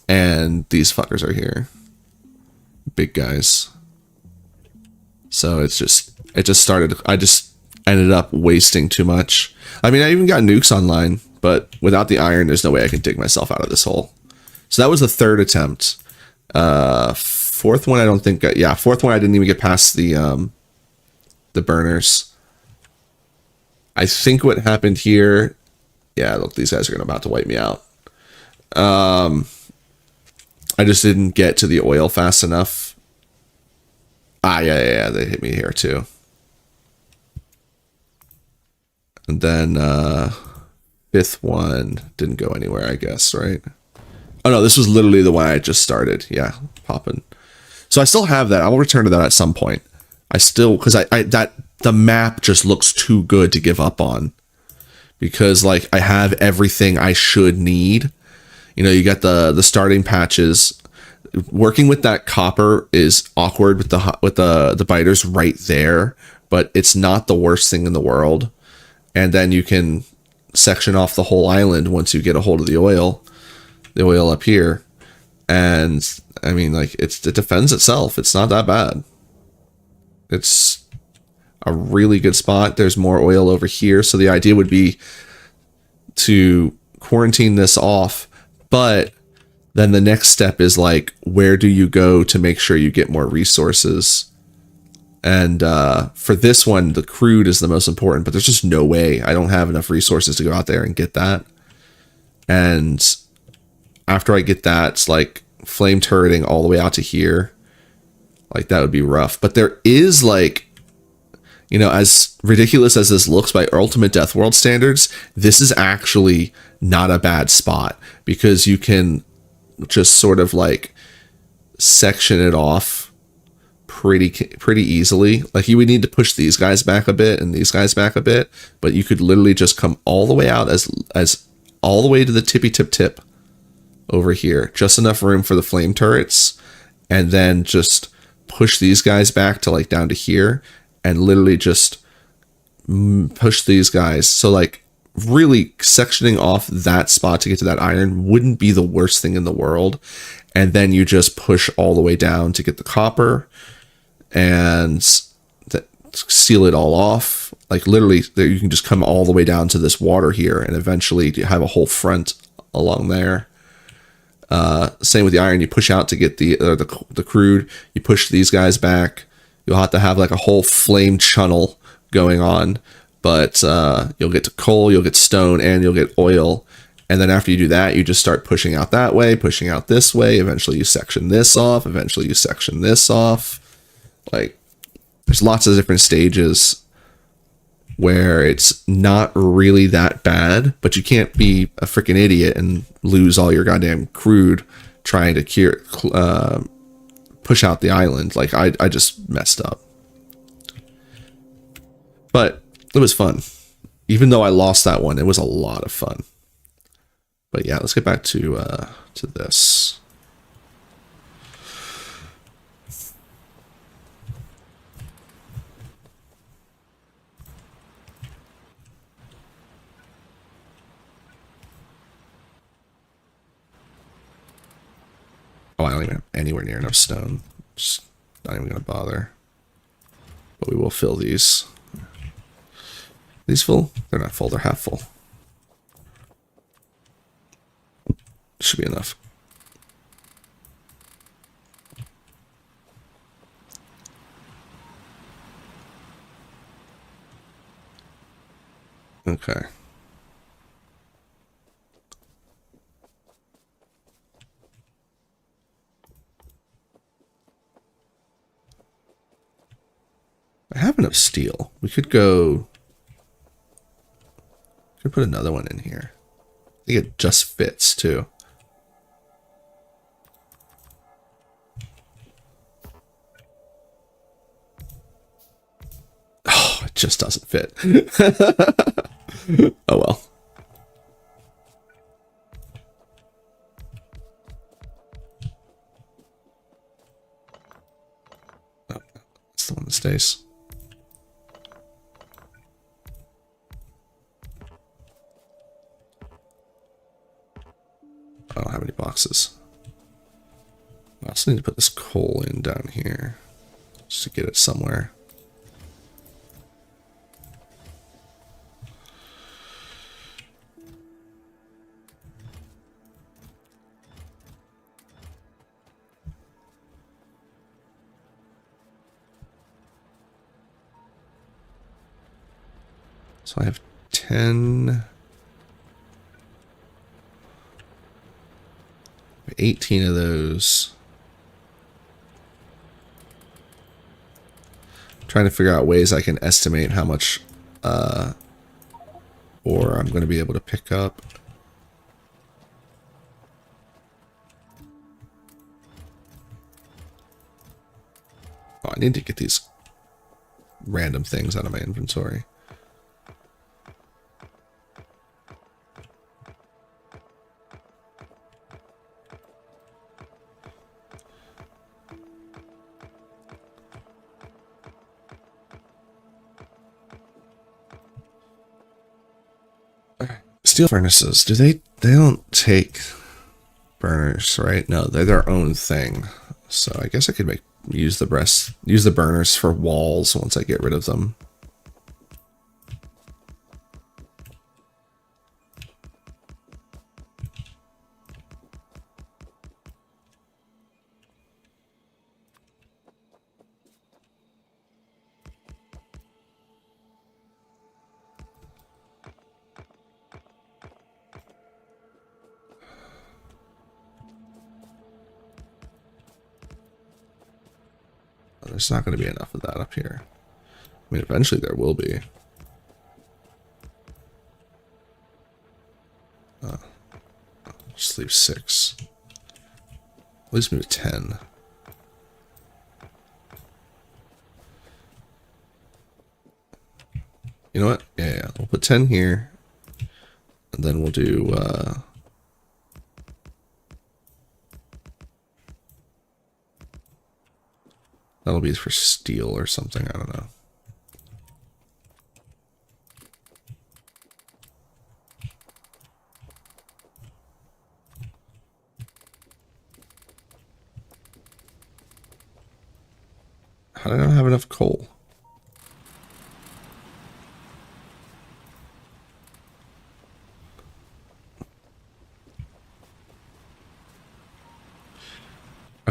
And these fuckers are here. Big guys. So it just started, I just ended up wasting too much. I mean, I even got nukes online, but without the iron, there's no way I can dig myself out of this hole. So that was the third attempt. Fourth one, I don't think, fourth one, I didn't even get past the burners. I think what happened here, yeah, look, these guys are about to wipe me out. I just didn't get to the oil fast enough. Yeah, they hit me here too. And then, fifth one didn't go anywhere, I guess, right? Oh no, this was literally the one I just started. Yeah, popping. So I still have that. I will return to that at some point. I still, because the map just looks too good to give up on, because like I have everything I should need. You know, you got the starting patches. Working with that copper is awkward with the biters right there, but it's not the worst thing in the world. And then you can section off the whole island once you get a hold of the oil up here. And I mean, like it defends itself. It's not that bad. It's a really good spot. There's more oil over here. So the idea would be to quarantine this off, but then the next step is like, where do you go to make sure you get more resources? And for this one, the crude is the most important, but there's just no way. I don't have enough resources to go out there and get that. And after I get that, it's like flame turreting all the way out to here. Like that would be rough. But there is like, you know, as ridiculous as this looks by Ultimate Death World standards, this is actually not a bad spot, because you can just sort of like section it off pretty easily. Like you would need to push these guys back a bit and these guys back a bit, but you could literally just come all the way out as all the way to the tippy tip over here, just enough room for the flame turrets, and then just push these guys back to like down to here and literally just push these guys. So like really sectioning off that spot to get to that iron wouldn't be the worst thing in the world. And then you just push all the way down to get the copper and seal it all off. like literally you can just come all the way down to this water here and eventually you have a whole front along there. Same with the iron. You push out to get the crude. You push these guys back. You'll have to have like a whole flame channel going on. But you'll get to coal, you'll get stone, and you'll get oil. And then after you do that, you just start pushing out that way, pushing out this way. Eventually you section this off. Eventually you section this off. Like, there's lots of different stages where it's not really that bad, but you can't be a freaking idiot and lose all your goddamn crude trying to push out the island. Like, I just messed up. But it was fun. Even though I lost that one, it was a lot of fun. But yeah, let's get back to this. Oh, I don't even have anywhere near enough stone. Just not even gonna bother. But we will fill these. These full? They're not full, they're half full. Should be enough. Okay. I have enough steel. We could go... Could put another one in here. I think it just fits, too. Oh, it just doesn't fit. Oh, well. Oh, that's the one that stays. I don't have any boxes. I also need to put this coal in down here just to get it somewhere. So I have 10... 18 of those. I'm trying to figure out ways I can estimate how much ore I'm going to be able to pick up. Oh, I need to get these random things out of my inventory. Steel furnaces, they don't take burners, right? No, they're their own thing. So I guess I could use the burners for walls once I get rid of them. There's not going to be enough of that up here. I mean, eventually there will be. Just leave 6. At least move 10. You know what? Yeah, we'll put 10 here. And then we'll do... That'll be for steel or something, I don't know. How did I not have enough coal?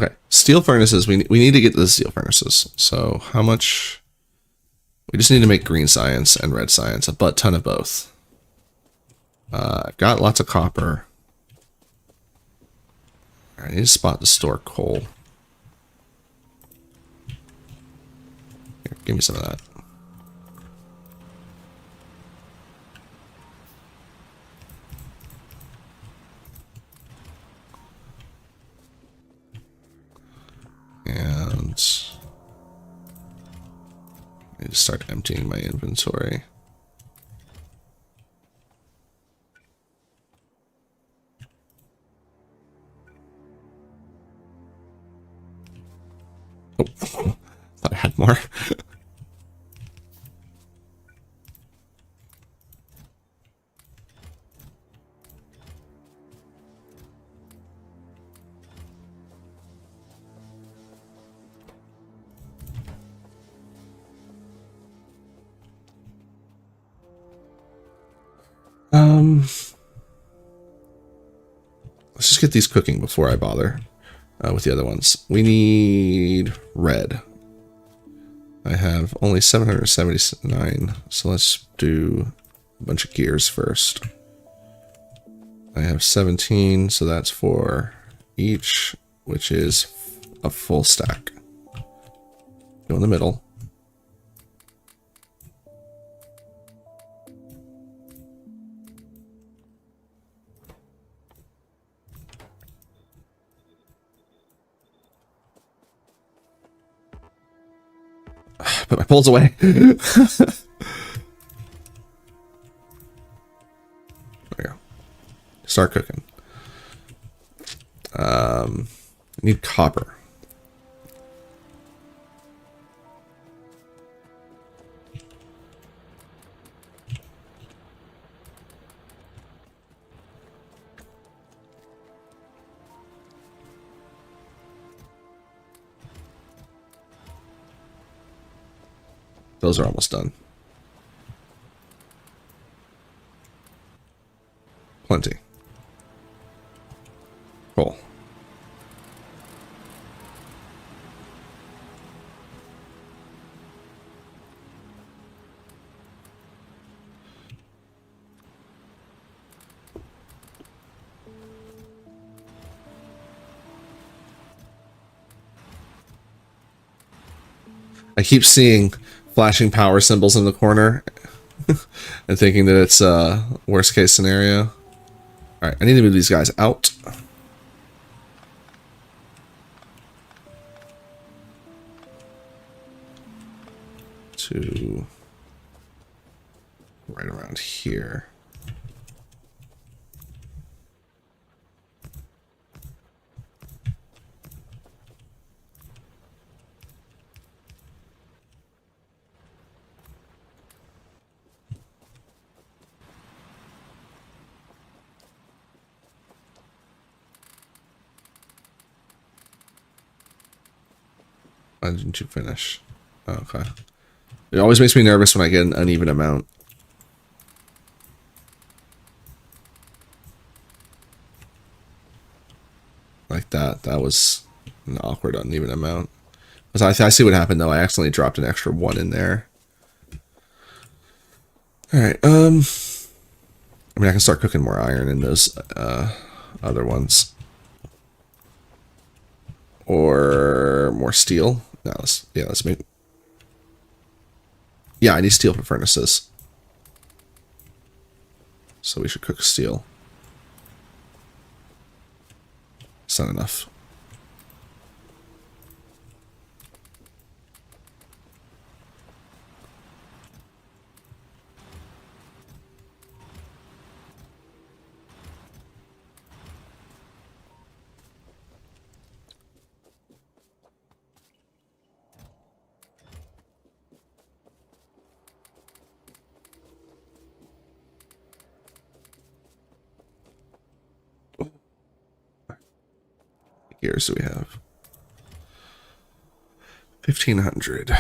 Okay, steel furnaces. We need to get to the steel furnaces. So how much? We just need to make green science and red science, a butt ton of both. Got lots of copper. I need a spot to store coal. Here, give me some of that. And I need to start emptying my inventory. Oh, thought I had more. Let's just get these cooking before I bother with the other ones. We need red. I have only 779, so let's do a bunch of gears first. I have 17, so that's for each, which is a full stack. Go in the middle. Put my poles away. There we go. Start cooking. Need copper. Those are almost done. Plenty. Cool. I keep seeing flashing power symbols in the corner and thinking that it's a worst case scenario. All right, I need to move these guys out. To right around here. Why didn't you finish? Oh, okay. It always makes me nervous when I get an uneven amount. Like that. That was an awkward uneven amount. I see what happened though. I accidentally dropped an extra 1 in there. Alright, I mean I can start cooking more iron in those other ones. Or more steel. No, let's make. Yeah, I need steel for furnaces. So we should cook steel. It's not enough. Gears do we have? 1,500.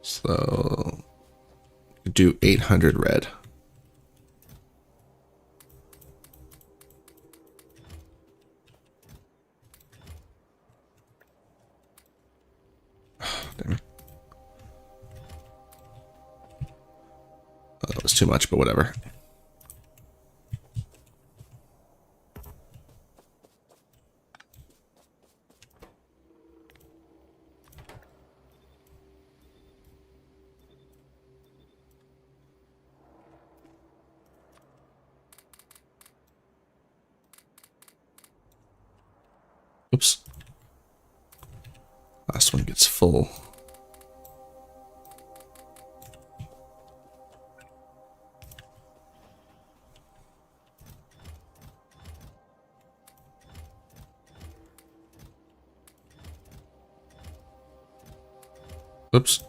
So do 800 red. too much, but whatever. Oops. Last one gets full. Oops.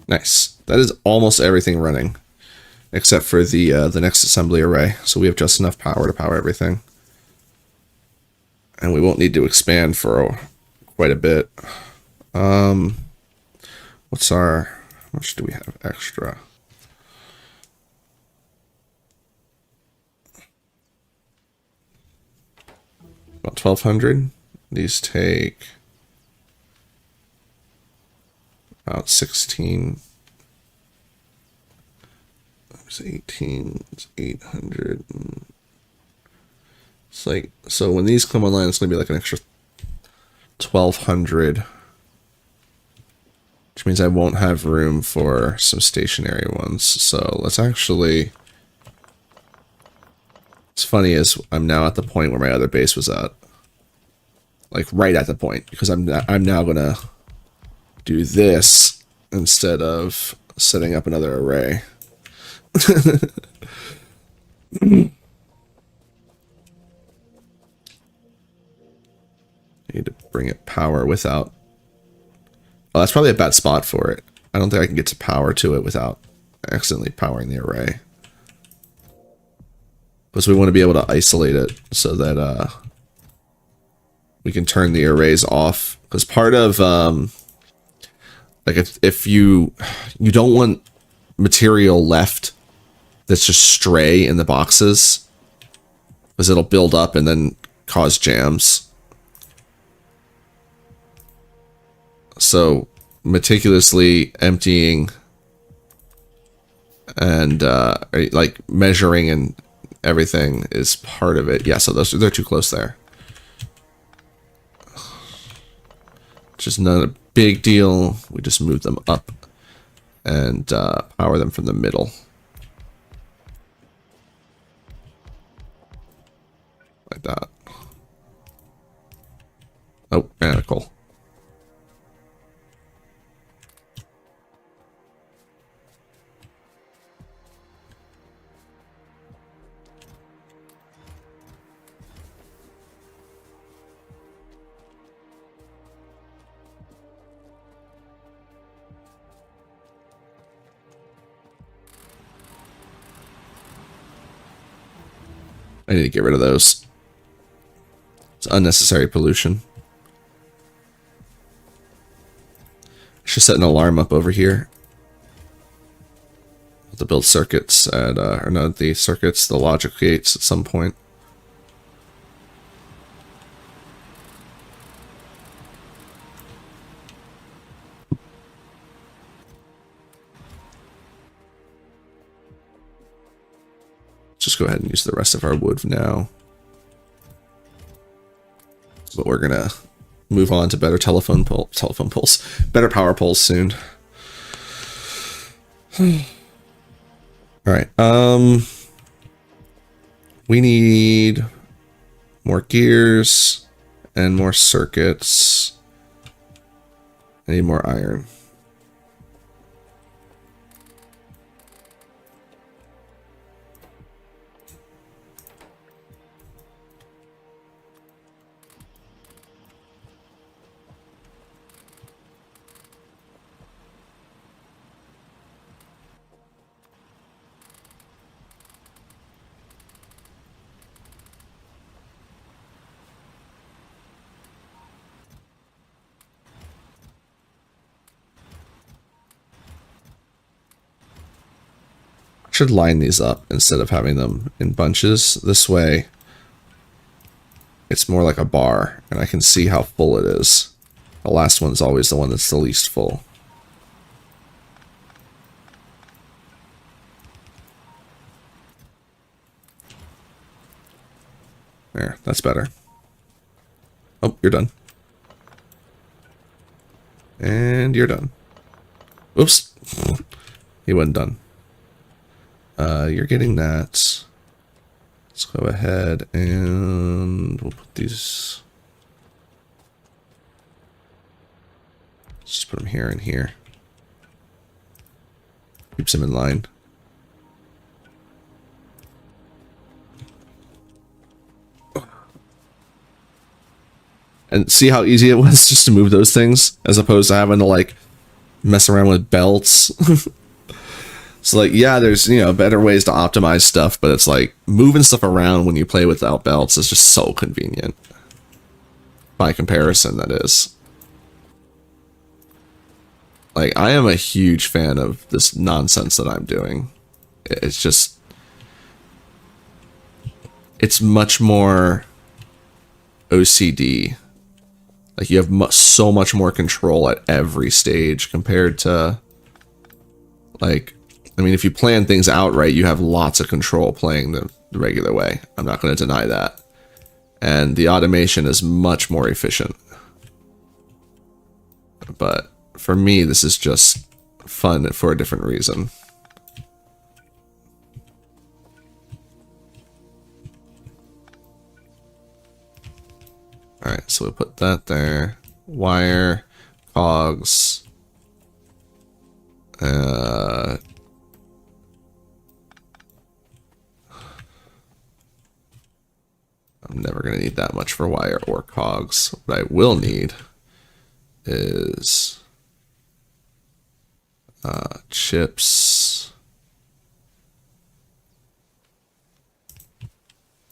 Nice. That is almost everything running, except for the next assembly array. So we have just enough power to power everything, and we won't need to expand for quite a bit. What's our? How much do we have extra? About 1,200. These take about 16. It's 18. It's 800. It's like, so when these come online, it's gonna be like an extra 1,200, which means I won't have room for some stationary ones. So let's actually. It's funny is I'm now at the point where my other base was at, like right at the point, because I'm now gonna do this instead of setting up another array. Need to bring it power without. Oh, that's probably a bad spot for it. I don't think I can get to power to it without accidentally powering the array. Because we want to be able to isolate it so that we can turn the arrays off. Because part of like if you don't want material left that's just stray in the boxes, because it'll build up and then cause jams. So meticulously emptying and like measuring and everything is part of it. Yeah, so they're too close there. Just not a big deal. We just move them up and power them from the middle. Like that. Oh, manacle. I need to get rid of those. It's unnecessary pollution. actually set an alarm up over here to build circuits at, or not the circuits, the logic gates at some point. Just go ahead and use the rest of our wood now. But we're gonna move on to better telephone poles, better power poles soon. All right. We need more gears and more circuits. I need more iron. Should line these up instead of having them in bunches. This way it's more like a bar and I can see how full it is. The last one's always the one that's the least full. There, that's better. Oh, you're done. And you're done. Oops. He wasn't done. You're getting that. Let's go ahead and we'll put these. Let's just put them here and here. Keeps them in line. And see how easy it was just to move those things as opposed to having to like mess around with belts. So like, yeah, there's, you know, better ways to optimize stuff, but it's like moving stuff around when you play without belts is just so convenient. By comparison, that is. Like, I am a huge fan of this nonsense that I'm doing. It's just, it's much more OCD. Like, you have so much more control at every stage compared to, like, I mean, if you plan things out right, you have lots of control playing the regular way. I'm not going to deny that. And the automation is much more efficient. But for me, this is just fun for a different reason. Alright, so we'll put that there. Wire, cogs. I'm never going to need that much for wire or cogs. What I will need is chips,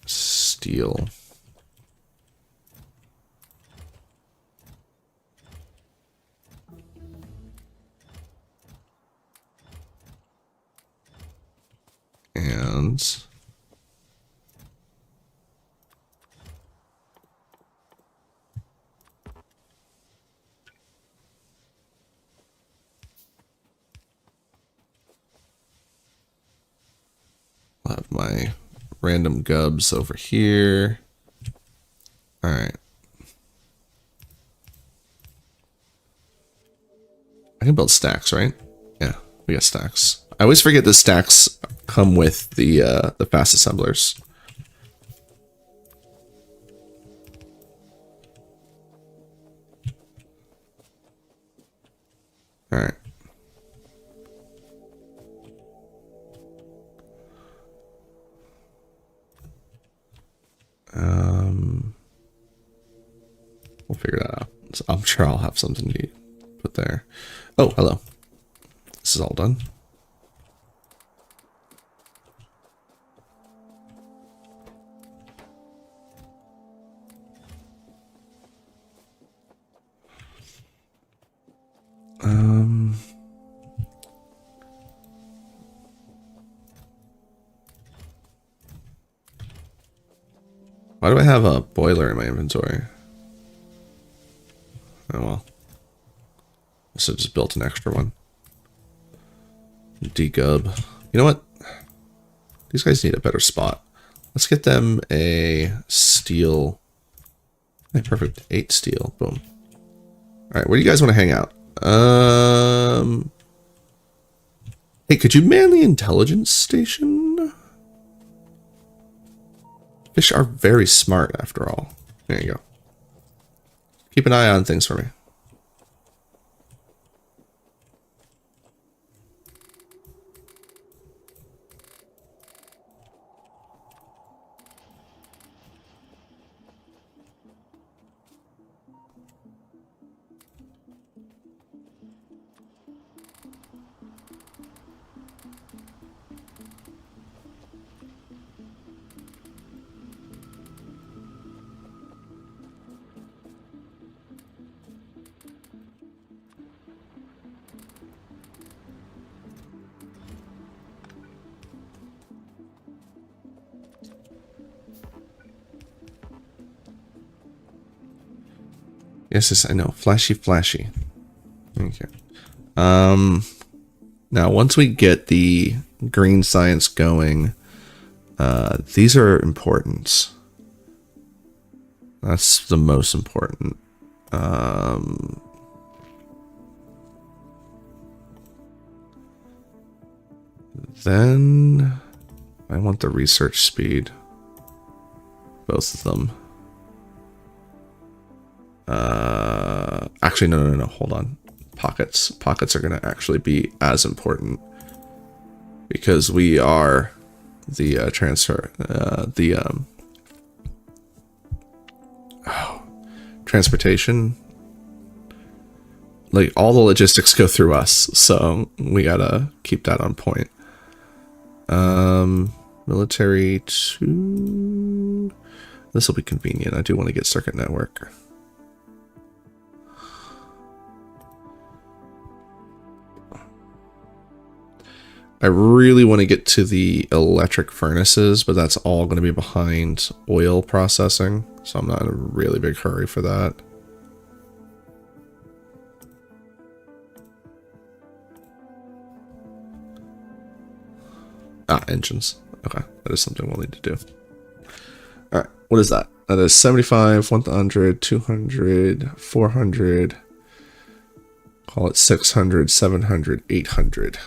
steel, and I'll have my random gubs over here. All right. I can build stacks, right? Yeah, we got stacks. I always forget the stacks come with the fast assemblers. All right. We'll figure that out. So I'm sure I'll have something to put there. Oh, hello. This is all done. Why do I have a boiler in my inventory? Oh well. So just built an extra one. Degub. You know what? These guys need a better spot. Let's get them a steel. Hey, perfect. 8 steel. Boom. Alright, where do you guys want to hang out? Hey, could you man the intelligence station? Fish are very smart after all. There you go. Keep an eye on things for me. Yes, I know. Flashy, flashy. Okay. Now, once we get the green science going, these are important. That's the most important. Then I want the research speed. Both of them. Actually, no. Hold on. Pockets. Pockets are going to actually be as important because we are the transportation. Like all the logistics go through us, so we gotta keep that on point. Military 2. This will be convenient. I do want to get circuit network. I really want to get to the electric furnaces, but that's all going to be behind oil processing, so I'm not in a really big hurry for that. Engines. Okay, that is something we'll need to do. Alright, what is that? That is 75, 100, 200, 400, call it 600, 700, 800.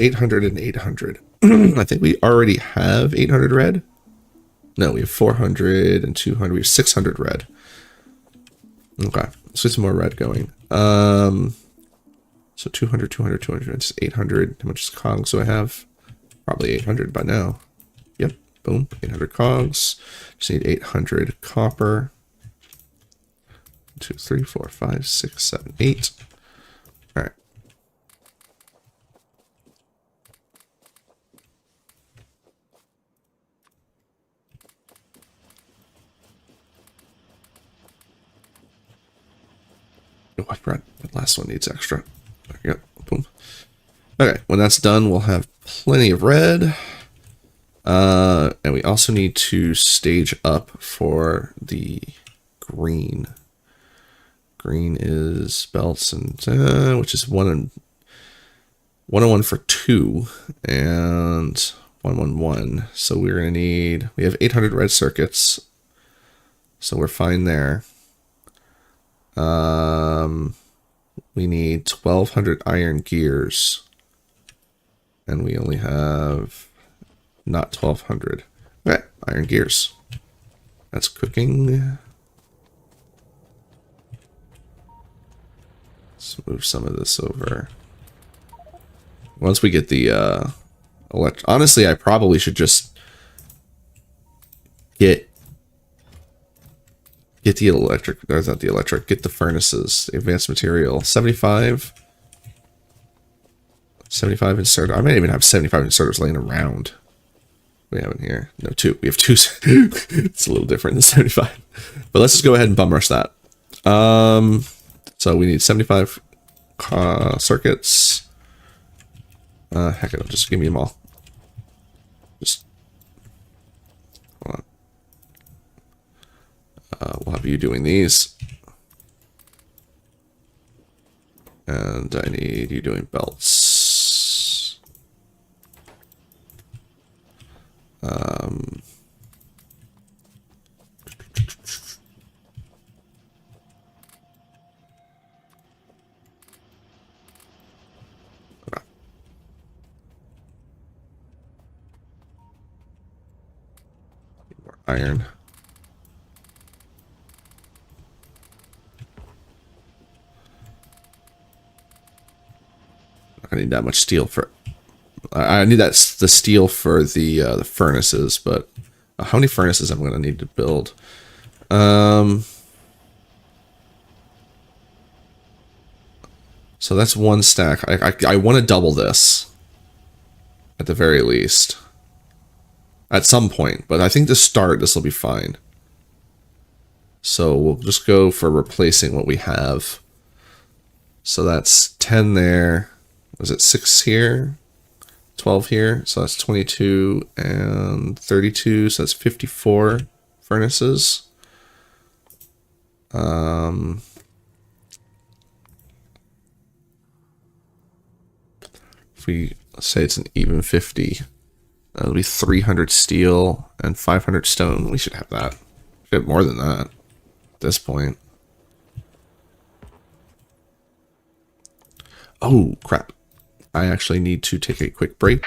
800 and 800. I think we already have 800 red. No, we have 400 and 200. We have 600 red. Okay, let's get some more red going. So 200, 200, 200. It's 800. How much cogs do I have? Probably 800 by now. Yep, boom. 800 cogs. Just need 800 copper. 2, 3, 4, 5, 6, 7, 8. All right. Oh, I forgot. The last one needs extra. There you go. Boom. Okay, when that's done, we'll have plenty of red. And we also need to stage up for the green. Green is belts and which is 101 for 2 and 111. So we're gonna need. We have 800 red circuits, so we're fine there. We need 1200 iron gears, and we only have not 1200. Okay, iron gears. That's cooking. Let's move some of this over. Once we get the honestly, I probably should just get the electric, or not the electric, get the furnaces, the advanced material. 75 inserter. I might even have 75 inserters laying around. We have in here. No, 2. We have 2. It's a little different than 75. But let's just go ahead and bum rush that. So we need 75 circuits. Heck, it'll just give me them all. Just hold on. you doing these. And I need you doing belts. More iron. I need that much steel for. I need the steel for the furnaces, but how many furnaces I'm going to need to build? So that's one stack. I want to double this at the very least at some point, but I think to start this will be fine. So we'll just go for replacing what we have. So that's 10 there. Was it 6 here? 12 here. So that's 22 and 32. So that's 54 furnaces. If we say it's an even 50, that'll be 300 steel and 500 stone. We should have that. We should have more than that at this point. Oh, crap. I actually need to take a quick break.